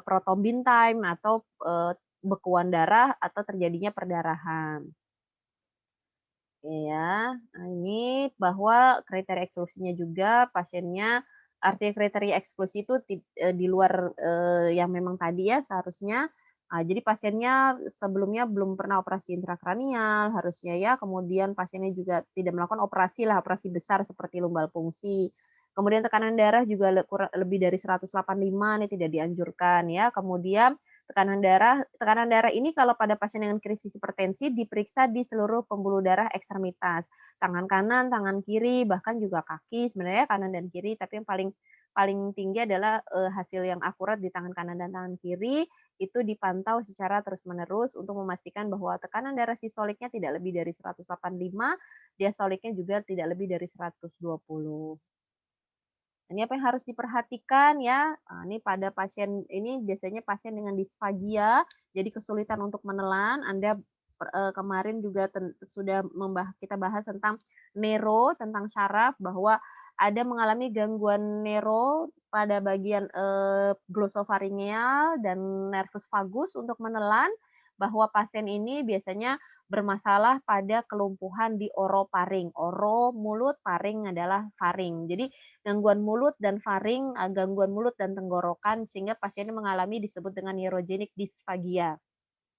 prothrombin time atau, bekuan darah atau terjadinya perdarahan. Iya, nah ini bahwa kriteria eksklusinya juga pasiennya artinya kriteria eksklusi itu di luar, yang memang tadi ya seharusnya, jadi pasiennya sebelumnya belum pernah operasi intrakranial harusnya ya, kemudian pasiennya juga tidak melakukan operasi lah, operasi besar seperti lumbal fungsi. Kemudian tekanan darah juga lebih dari 185 ini tidak dianjurkan ya, kemudian tekanan darah ini kalau pada pasien dengan krisis hipertensi diperiksa di seluruh pembuluh darah ekstremitas, tangan kanan, tangan kiri, bahkan juga kaki, sebenarnya kanan dan kiri, tapi yang paling paling tinggi adalah, hasil yang akurat di tangan kanan dan tangan kiri, itu dipantau secara terus-menerus untuk memastikan bahwa tekanan darah sistoliknya tidak lebih dari 185, diastoliknya juga tidak lebih dari 120. Ini apa yang harus diperhatikan ya, ini pada pasien ini biasanya pasien dengan disfagia, jadi kesulitan untuk menelan, Anda kemarin juga sudah kita bahas tentang nero, tentang syaraf bahwa ada mengalami gangguan nero pada bagian, glosopharyngeal dan nervus vagus untuk menelan, bahwa pasien ini biasanya bermasalah pada kelumpuhan di orofaring. Oro mulut, faring adalah faring. Jadi gangguan mulut dan faring, gangguan mulut dan tenggorokan sehingga pasiennya mengalami disebut dengan neurogenic dysphagia.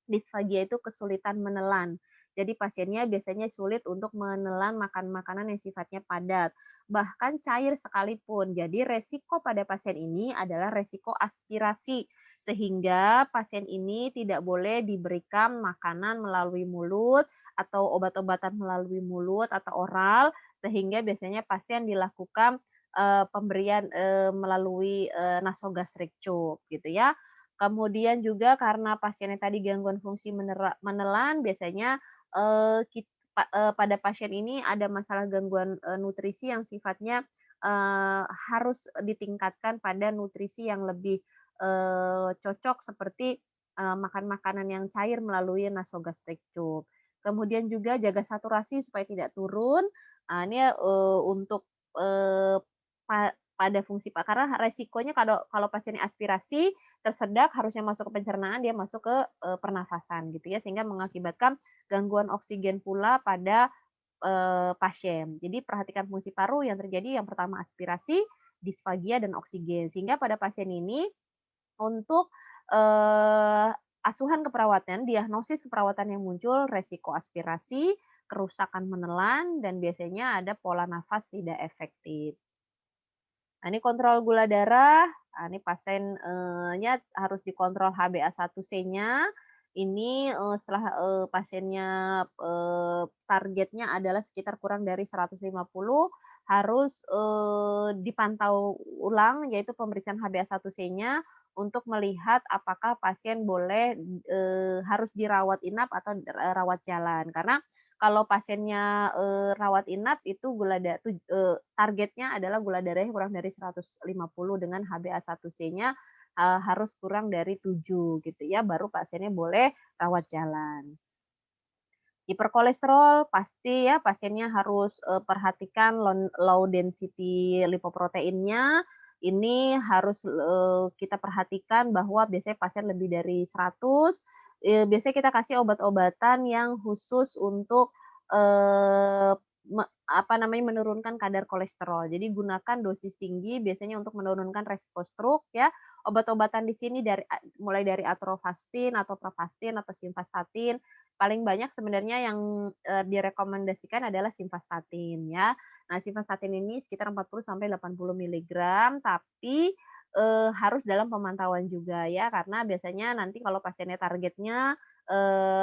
Dysphagia itu kesulitan menelan. Jadi pasiennya biasanya sulit untuk menelan makanan yang sifatnya padat, bahkan cair sekalipun. Jadi resiko pada pasien ini adalah resiko aspirasi, sehingga pasien ini tidak boleh diberikan makanan melalui mulut atau obat-obatan melalui mulut atau oral, sehingga biasanya pasien dilakukan pemberian melalui nasogastrik tube gitu ya. Kemudian juga karena pasiennya tadi gangguan fungsi menelan biasanya, pada pasien ini ada masalah gangguan, nutrisi yang sifatnya, harus ditingkatkan pada nutrisi yang lebih, cocok seperti, makan makanan yang cair melalui nasogastric tube. Kemudian juga jaga saturasi supaya tidak turun, ini, untuk, eee, pada fungsi karena resikonya kalau kalau pasiennya aspirasi tersedak harusnya masuk ke pencernaan, dia masuk ke, pernafasan gitu ya, sehingga mengakibatkan gangguan oksigen pula pada, pasien. Jadi perhatikan fungsi paru yang terjadi yang pertama aspirasi, disfagia, dan oksigen. Sehingga pada pasien ini untuk, asuhan keperawatan, diagnosis keperawatan yang muncul resiko aspirasi, kerusakan menelan, dan biasanya ada pola nafas tidak efektif. Nah, ini kontrol gula darah, ini pasien, harus dikontrol HbA1c-nya. Ini, setelah, pasiennya, targetnya adalah sekitar kurang dari 150, harus, dipantau ulang, yaitu pemeriksaan HbA1c-nya untuk melihat apakah pasien boleh, harus dirawat inap atau rawat jalan. Karena kalau pasiennya, rawat inap itu targetnya adalah gula darahnya kurang dari 150 dengan HbA1c-nya, harus kurang dari 7 gitu ya, baru pasiennya boleh rawat jalan. Hiperkolesterol pasti ya pasiennya harus, perhatikan low density lipoproteinnya, ini harus, kita perhatikan bahwa biasanya pasien lebih dari 100, biasanya kita kasih obat-obatan yang khusus untuk, eee, menurunkan kadar kolesterol. Jadi gunakan dosis tinggi biasanya untuk menurunkan resiko stroke ya. Obat-obatan di sini mulai dari atorvastatin atau pravastatin atau simvastatin. Paling banyak sebenarnya yang, direkomendasikan adalah simvastatin ya. Nah, simvastatin ini sekitar 40 sampai 80 miligram, tapi, harus dalam pemantauan juga ya, karena biasanya nanti kalau pasiennya targetnya,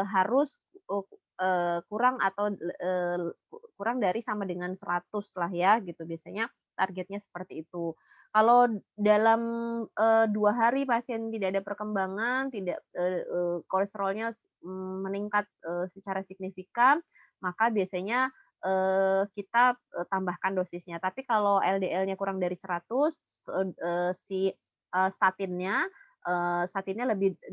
harus, kurang atau, kurang dari sama dengan 100 lah ya gitu, biasanya targetnya seperti itu. Kalau dalam, 2 hari pasien tidak ada perkembangan, tidak, kolesterolnya meningkat, secara signifikan, maka biasanya, kita, tambahkan dosisnya. Tapi kalau LDL-nya kurang dari 100, si, statinnya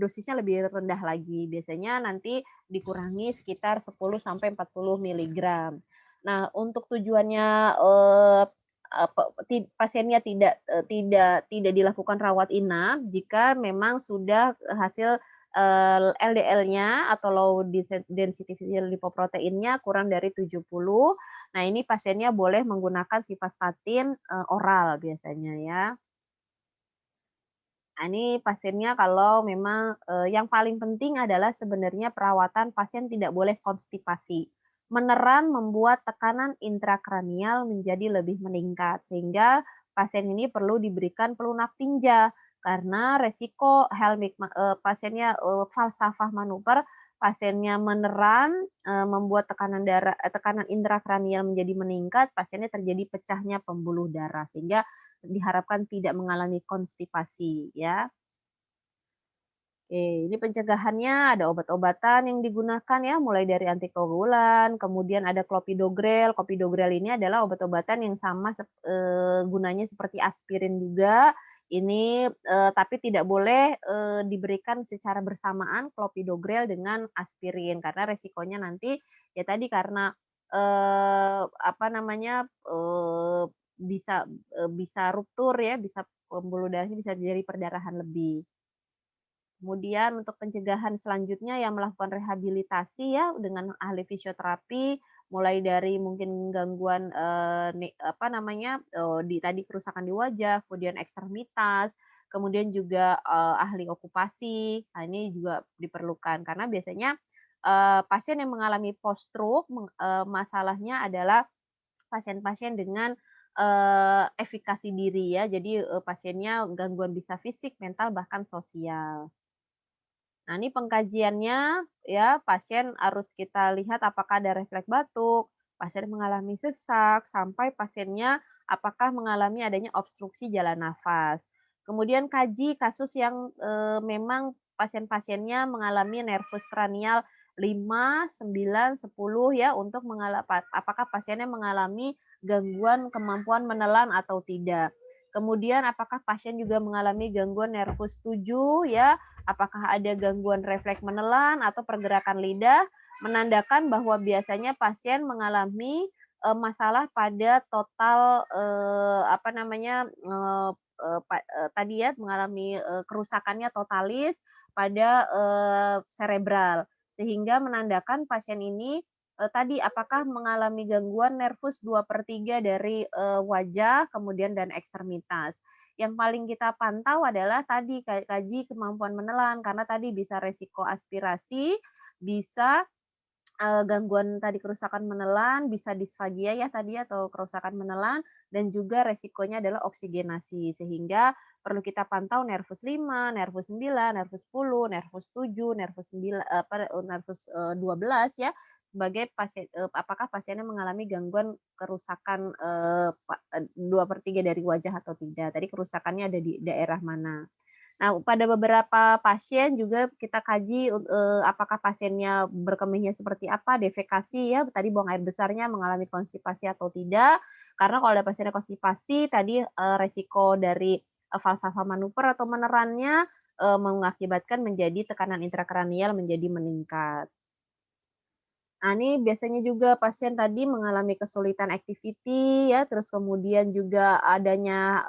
dosisnya lebih rendah lagi. Biasanya nanti dikurangi sekitar 10 sampai 40 miligram. Nah, untuk tujuannya, pasiennya tidak dilakukan rawat inap jika memang sudah hasil LDL-nya atau low density lipoproteinnya kurang dari 70. Nah, ini pasiennya boleh menggunakan simvastatin, oral biasanya ya. Nah, ini pasiennya kalau memang, yang paling penting adalah sebenarnya perawatan pasien tidak boleh konstipasi. Meneran membuat tekanan intrakranial menjadi lebih meningkat, sehingga pasien ini perlu diberikan pelunak tinja, karena resiko pasiennya, falsafah manuver, pasiennya meneran, membuat tekanan intrakranial menjadi meningkat, pasiennya terjadi pecahnya pembuluh darah, sehingga diharapkan tidak mengalami konstipasi ya. Oke, ini pencegahannya ada obat-obatan yang digunakan ya, mulai dari antikoagulan, kemudian ada Clopidogrel. Clopidogrel ini adalah obat-obatan yang sama gunanya seperti aspirin juga. Ini tapi tidak boleh diberikan secara bersamaan Clopidogrel dengan aspirin karena resikonya nanti ya tadi karena apa namanya bisa ruptur ya, bisa pembuluh darahnya bisa terjadi perdarahan lebih. Kemudian untuk pencegahan selanjutnya yang melakukan rehabilitasi ya dengan ahli fisioterapi, mulai dari mungkin gangguan, apa namanya, tadi kerusakan di wajah, kemudian ekstremitas, kemudian juga, ahli okupasi. Nah ini juga diperlukan karena biasanya, pasien yang mengalami post stroke masalahnya adalah pasien-pasien dengan, efikasi diri ya. Jadi, pasiennya gangguan bisa fisik, mental, bahkan sosial. Nah, ini pengkajiannya ya, pasien harus kita lihat apakah ada refleks batuk, pasien mengalami sesak, sampai pasiennya apakah mengalami adanya obstruksi jalan nafas. Kemudian kaji kasus yang memang pasien-pasiennya mengalami nervus kranial 5, 9, 10 ya untuk apakah pasiennya mengalami gangguan kemampuan menelan atau tidak. Kemudian apakah pasien juga mengalami gangguan nervus 7 ya, apakah ada gangguan refleks menelan atau pergerakan lidah, menandakan bahwa biasanya pasien mengalami, masalah pada total, apa namanya, tadi ya mengalami, kerusakannya totalis pada, serebral. Sehingga menandakan pasien ini, tadi apakah mengalami gangguan nervus 2/3 dari, wajah, kemudian dan ekstremitas. Yang paling kita pantau adalah tadi kaji kemampuan menelan, karena tadi bisa resiko aspirasi, bisa gangguan tadi kerusakan menelan, bisa disfagia ya tadi atau kerusakan menelan, dan juga resikonya adalah oksigenasi. Sehingga perlu kita pantau nervus 5, nervus 9, nervus 10, nervus 7, nervus 9 nervus, 12 ya, sebagai pasien apakah pasiennya mengalami gangguan kerusakan, 2/3 dari wajah atau tidak. Tadi kerusakannya ada di daerah mana. Nah, pada beberapa pasien juga kita kaji, apakah pasiennya berkemihnya seperti apa, defekasi ya, tadi buang air besarnya mengalami konstipasi atau tidak. Karena kalau ada pasiennya konstipasi, tadi, resiko dari, falsafah manuver atau menerannya, mengakibatkan menjadi tekanan intrakranial menjadi meningkat. Nah, ini biasanya juga pasien tadi mengalami kesulitan activity ya, terus kemudian juga adanya,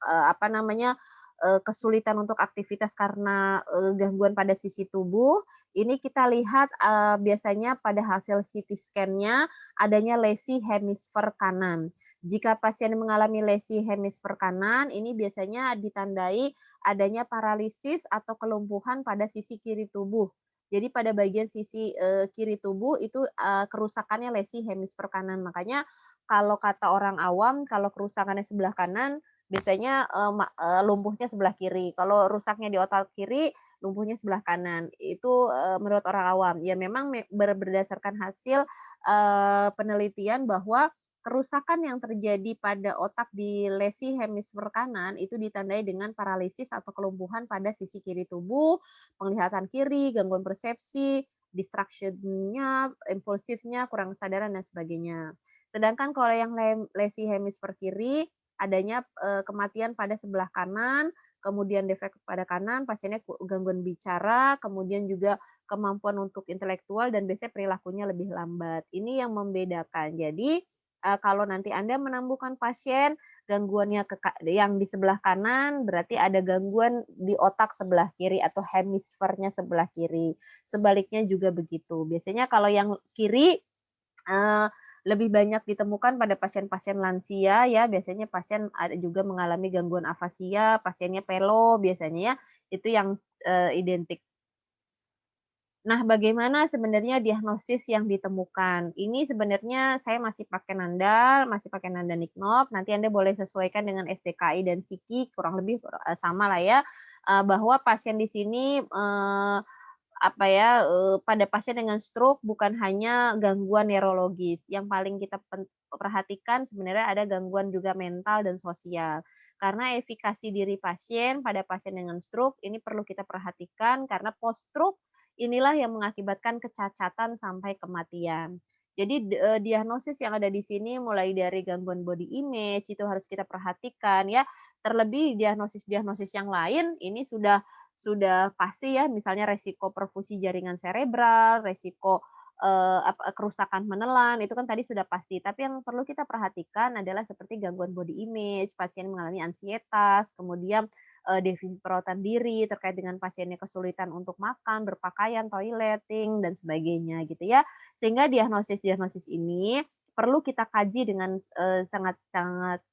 apa namanya, kesulitan untuk aktivitas karena, gangguan pada sisi tubuh. Ini kita lihat, biasanya pada hasil CT scan-nya adanya lesi hemisfer kanan. Jika pasien mengalami lesi hemisfer kanan, ini biasanya ditandai adanya paralisis atau kelumpuhan pada sisi kiri tubuh. Jadi pada bagian sisi, kiri tubuh itu, kerusakannya lesi hemisfer kanan. Makanya kalau kata orang awam, kalau kerusakannya sebelah kanan, biasanya, lumpuhnya sebelah kiri. Kalau rusaknya di otak kiri, lumpuhnya sebelah kanan. Itu, menurut orang awam. Ya memang berdasarkan hasil, penelitian bahwa kerusakan yang terjadi pada otak di lesi hemisfer kanan itu ditandai dengan paralisis atau kelumpuhan pada sisi kiri tubuh, penglihatan kiri, gangguan persepsi, distraction-nya, impulsifnya, kurang kesadaran dan sebagainya. Sedangkan kalau yang lesi hemisfer kiri, adanya, kematian pada sebelah kanan, kemudian defek pada kanan, pasiennya gangguan bicara, kemudian juga kemampuan untuk intelektual dan biasanya perilakunya lebih lambat. Ini yang membedakan. Jadi, kalau nanti Anda menemukan pasien gangguannya yang di sebelah kanan, berarti ada gangguan di otak sebelah kiri atau hemisfernya sebelah kiri. Sebaliknya juga begitu. Biasanya kalau yang kiri, eee, lebih banyak ditemukan pada pasien-pasien lansia ya, biasanya pasien ada juga mengalami gangguan afasia, pasiennya pelo biasanya ya, itu yang, identik. Nah, bagaimana sebenarnya diagnosis yang ditemukan? Ini sebenarnya saya masih pakai Nanda, masih pakai Nanda Niknop, nanti Anda boleh sesuaikan dengan SDKI dan SIKI, kurang lebih, sama lah ya, bahwa pasien di sini, apa ya, pada pasien dengan stroke bukan hanya gangguan neurologis, yang paling kita perhatikan sebenarnya ada gangguan juga mental dan sosial. Karena efikasi diri pasien pada pasien dengan stroke ini perlu kita perhatikan karena post stroke inilah yang mengakibatkan kecacatan sampai kematian. Jadi diagnosis yang ada di sini mulai dari gangguan body image itu harus kita perhatikan ya, terlebih diagnosis-diagnosis yang lain ini sudah pasti ya, misalnya resiko perfusi jaringan serebral, resiko, kerusakan menelan, itu kan tadi sudah pasti. Tapi yang perlu kita perhatikan adalah seperti gangguan body image, pasien mengalami ansietas, kemudian, defisit perawatan diri terkait dengan pasiennya kesulitan untuk makan, berpakaian, toileting, dan sebagainya gitu ya. Sehingga diagnosis-diagnosis ini perlu kita kaji dengan sangat sangat,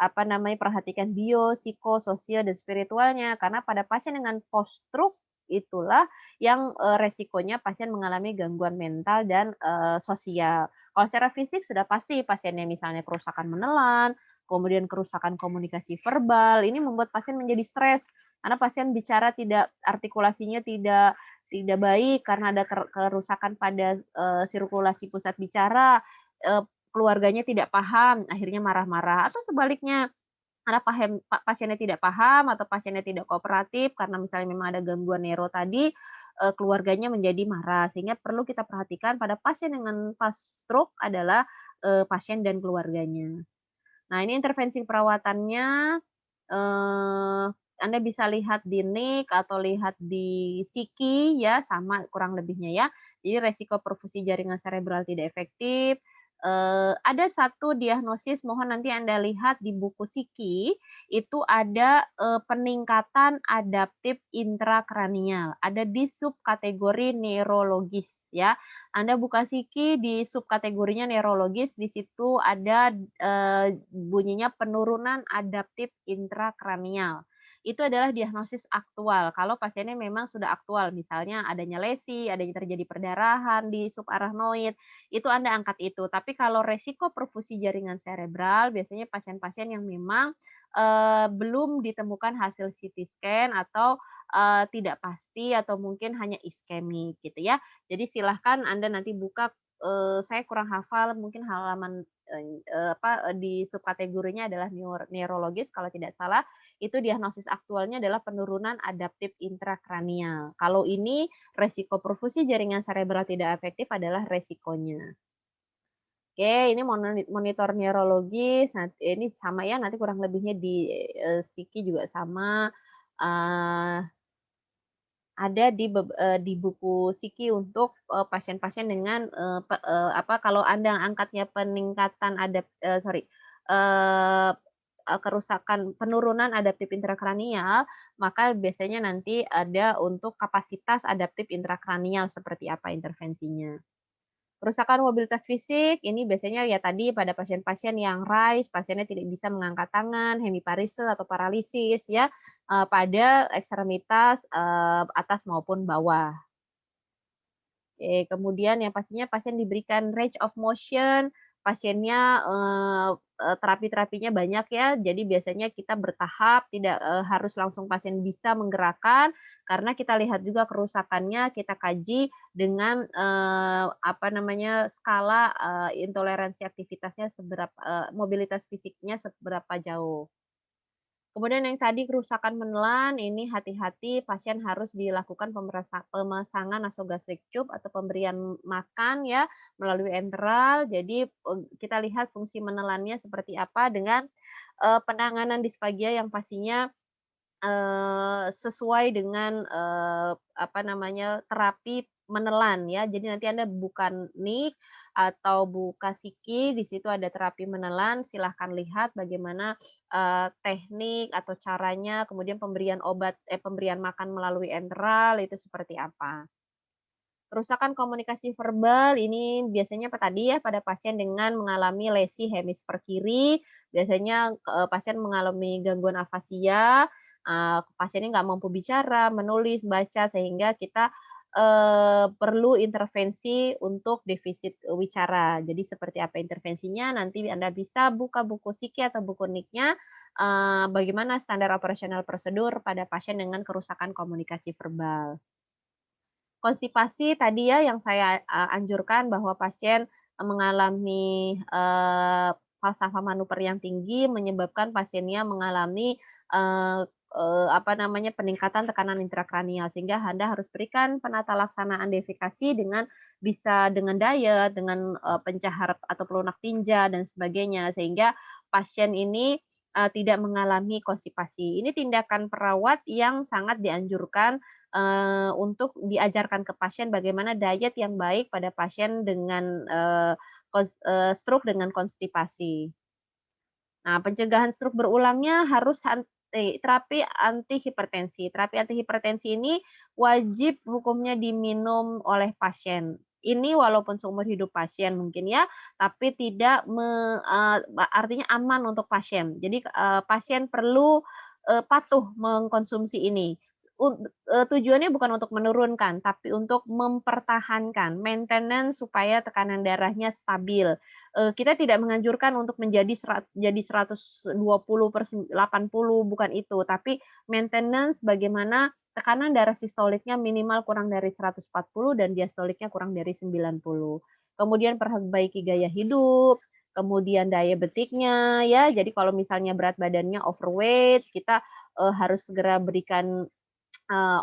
apa namanya, perhatikan psiko, dan spiritualnya. Karena pada pasien dengan post stroke itulah yang, resikonya pasien mengalami gangguan mental dan, sosial. Kalau secara fisik sudah pasti pasiennya misalnya kerusakan menelan, kemudian kerusakan komunikasi verbal, ini membuat pasien menjadi stres, karena pasien bicara tidak artikulasinya tidak baik karena ada kerusakan pada, sirkulasi pusat bicara, keluarganya tidak paham, akhirnya marah-marah atau sebaliknya, karena pasiennya tidak paham atau pasiennya tidak kooperatif karena misalnya memang ada gangguan neuro tadi, keluarganya menjadi marah. Sehingga perlu kita perhatikan pada pasien dengan stroke adalah, pasien dan keluarganya. Nah, ini intervensi perawatannya, Anda bisa lihat di NIC atau lihat di SIKI ya, sama kurang lebihnya ya. Jadi resiko perfusi jaringan serebral tidak efektif, ada satu diagnosis mohon nanti Anda lihat di buku SIKI, itu ada, peningkatan adaptif intrakranial, ada di subkategori neurologis ya. Anda buka SIKI di subkategorinya neurologis, di situ ada, bunyinya penurunan adaptif intrakranial. Itu adalah diagnosis aktual, kalau pasiennya memang sudah aktual, misalnya adanya lesi, adanya terjadi perdarahan di subarachnoid, itu Anda angkat itu. Tapi kalau resiko perfusi jaringan serebral, biasanya pasien-pasien yang memang, belum ditemukan hasil CT scan atau, tidak pasti atau mungkin hanya iskemik gitu ya. Jadi silahkan Anda nanti buka, saya kurang hafal mungkin halaman, di subkategorinya adalah neurologis kalau tidak salah, itu diagnosis aktualnya adalah penurunan adaptif intrakranial. Kalau ini resiko perfusi jaringan serebral tidak efektif adalah resikonya. Oke, ini monitor neurologis, ini sama ya, nanti kurang lebihnya di, SIKI juga sama, eee ada di buku SIKI untuk, pasien-pasien dengan, apa, kalau Anda angkatnya peningkatan eee kerusakan penurunan adaptif intrakranial, maka biasanya nanti ada untuk kapasitas adaptif intrakranial seperti apa intervensinya. Kerusakan mobilitas fisik, ini biasanya ya tadi pada pasien-pasien yang RISE, pasiennya tidak bisa mengangkat tangan, hemiparesis atau paralisis ya, pada ekstremitas, atas maupun bawah. Kemudian yang pastinya pasien diberikan range of motion, pasiennya, terapi-terapinya banyak ya, jadi biasanya kita bertahap, tidak, harus langsung pasien bisa menggerakkan, karena kita lihat juga kerusakannya, kita kaji dengan, apa namanya, skala, intoleransi aktivitasnya mobilitas fisiknya seberapa jauh. Kemudian yang tadi kerusakan menelan, ini hati-hati pasien harus dilakukan pemasangan nasogastric tube atau pemberian makan ya melalui enteral. Jadi, kita lihat fungsi menelannya seperti apa dengan, penanganan disfagia yang pastinya sesuai dengan, apa namanya, terapi menelan ya. Jadi nanti Anda bukan NIC atau buka SIKI, di situ ada terapi menelan, silahkan lihat bagaimana, teknik atau caranya, kemudian pemberian makan melalui enteral itu seperti apa. Kerusakan komunikasi verbal ini biasanya tadi ya pada pasien dengan mengalami lesi hemisfer kiri, biasanya, pasien mengalami gangguan afasia, pasiennya nggak mampu bicara, menulis, baca, sehingga kita, perlu intervensi untuk defisit wicara. Jadi seperti apa intervensinya, nanti Anda bisa buka buku SIKI atau buku NIK-nya, bagaimana standar operasional prosedur pada pasien dengan kerusakan komunikasi verbal. konstipasi tadi ya yang saya, anjurkan bahwa pasien, mengalami, falsafah manuver yang tinggi menyebabkan pasiennya mengalami, eee apa namanya, peningkatan tekanan intrakranial sehingga Anda harus berikan penata laksanaan defikasi dengan bisa dengan diet, dengan, pencahar atau pelunak tinja dan sebagainya sehingga pasien ini, tidak mengalami konstipasi. Ini tindakan perawat yang sangat dianjurkan, untuk diajarkan ke pasien bagaimana diet yang baik pada pasien dengan, stroke dengan konstipasi. Nah, pencegahan stroke berulangnya harus terapi antihipertensi. Terapi antihipertensi ini wajib hukumnya diminum oleh pasien. Ini walaupun seumur hidup pasien mungkin ya, tapi tidak artinya aman untuk pasien. Jadi, pasien perlu, patuh mengkonsumsi ini. Tujuannya bukan untuk menurunkan, tapi untuk mempertahankan, maintenance supaya tekanan darahnya stabil. Kita tidak menganjurkan untuk jadi 120/80, bukan itu, tapi maintenance bagaimana tekanan darah sistoliknya minimal kurang dari 140 dan diastoliknya kurang dari 90. Kemudian perbaiki gaya hidup, kemudian diabetiknya ya, jadi kalau misalnya berat badannya overweight, kita, harus segera berikan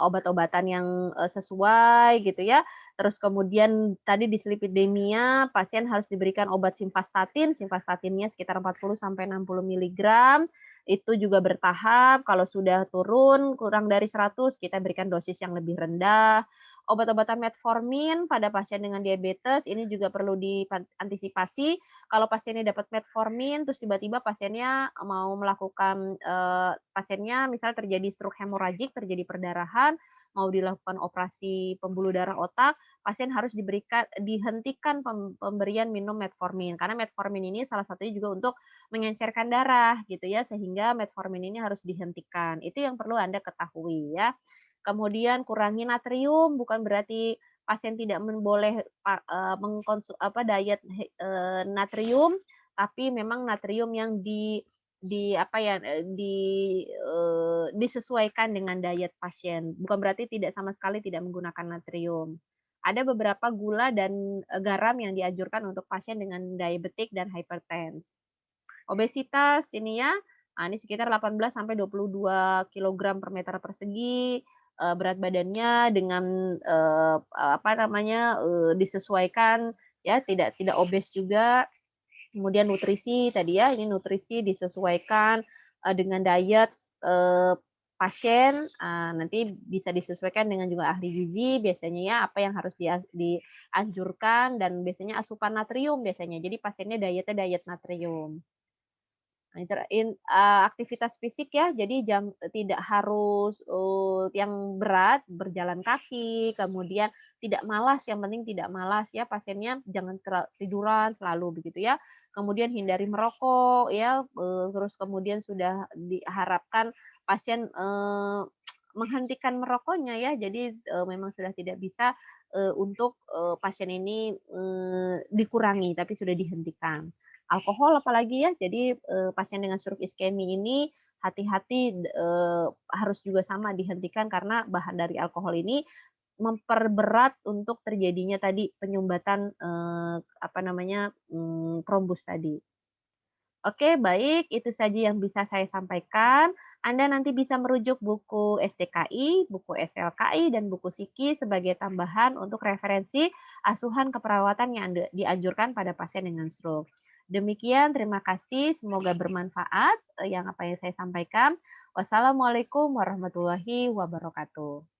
obat-obatan yang, sesuai gitu ya. Terus kemudian tadi dislipidemia, pasien harus diberikan obat simvastatin, simvastatinnya sekitar 40 sampai 60 miligram, itu juga bertahap, kalau sudah turun kurang dari 100 kita berikan dosis yang lebih rendah. Obat-obatan metformin pada pasien dengan diabetes ini juga perlu diantisipasi, kalau pasiennya dapat metformin terus tiba-tiba pasiennya mau melakukan, pasiennya misal terjadi stroke hemoragik, terjadi perdarahan, mau dilakukan operasi pembuluh darah otak, pasien harus dihentikan pemberian minum metformin. Karena metformin ini salah satunya juga untuk mengencerkan darah gitu ya, sehingga metformin ini harus dihentikan. Itu yang perlu Anda ketahui ya. Kemudian kurangi natrium, bukan berarti pasien tidak boleh diet natrium, tapi memang natrium yang di apa ya, disesuaikan dengan diet pasien. Bukan berarti tidak sama sekali tidak menggunakan natrium. Ada beberapa gula dan, garam yang dianjurkan untuk pasien dengan diabetik dan hypertense. Obesitas ini ya, ini sekitar 18 sampai 22 kilogram per meter persegi, berat badannya dengan, apa namanya, disesuaikan ya, tidak tidak obes juga. Kemudian nutrisi tadi ya, ini nutrisi disesuaikan, dengan diet, pasien, nanti bisa disesuaikan dengan juga ahli gizi biasanya ya, apa yang harus dianjurkan dan biasanya asupan natrium biasanya. Jadi pasiennya dietnya diet natrium. Nah, aktivitas fisik ya, jadi tidak harus, yang berat, berjalan kaki, kemudian tidak malas, yang penting tidak malas ya, pasiennya jangan tiduran selalu begitu ya. Kemudian hindari merokok ya, terus kemudian sudah diharapkan pasien, menghentikan merokoknya ya, jadi, memang sudah tidak bisa, untuk, pasien ini, dikurangi, tapi sudah dihentikan. Alkohol apalagi ya, jadi, pasien dengan stroke iskemi ini hati-hati, harus juga sama dihentikan karena bahan dari alkohol ini memperberat untuk terjadinya tadi penyumbatan, apa namanya, trombus tadi. Oke, baik, itu saja yang bisa saya sampaikan. Anda nanti bisa merujuk buku STKI, buku SLKI, dan buku SIKI sebagai tambahan untuk referensi asuhan keperawatan yang dianjurkan pada pasien dengan stroke. Demikian, terima kasih. Semoga bermanfaat yang apa yang saya sampaikan. Wassalamualaikum warahmatullahi wabarakatuh.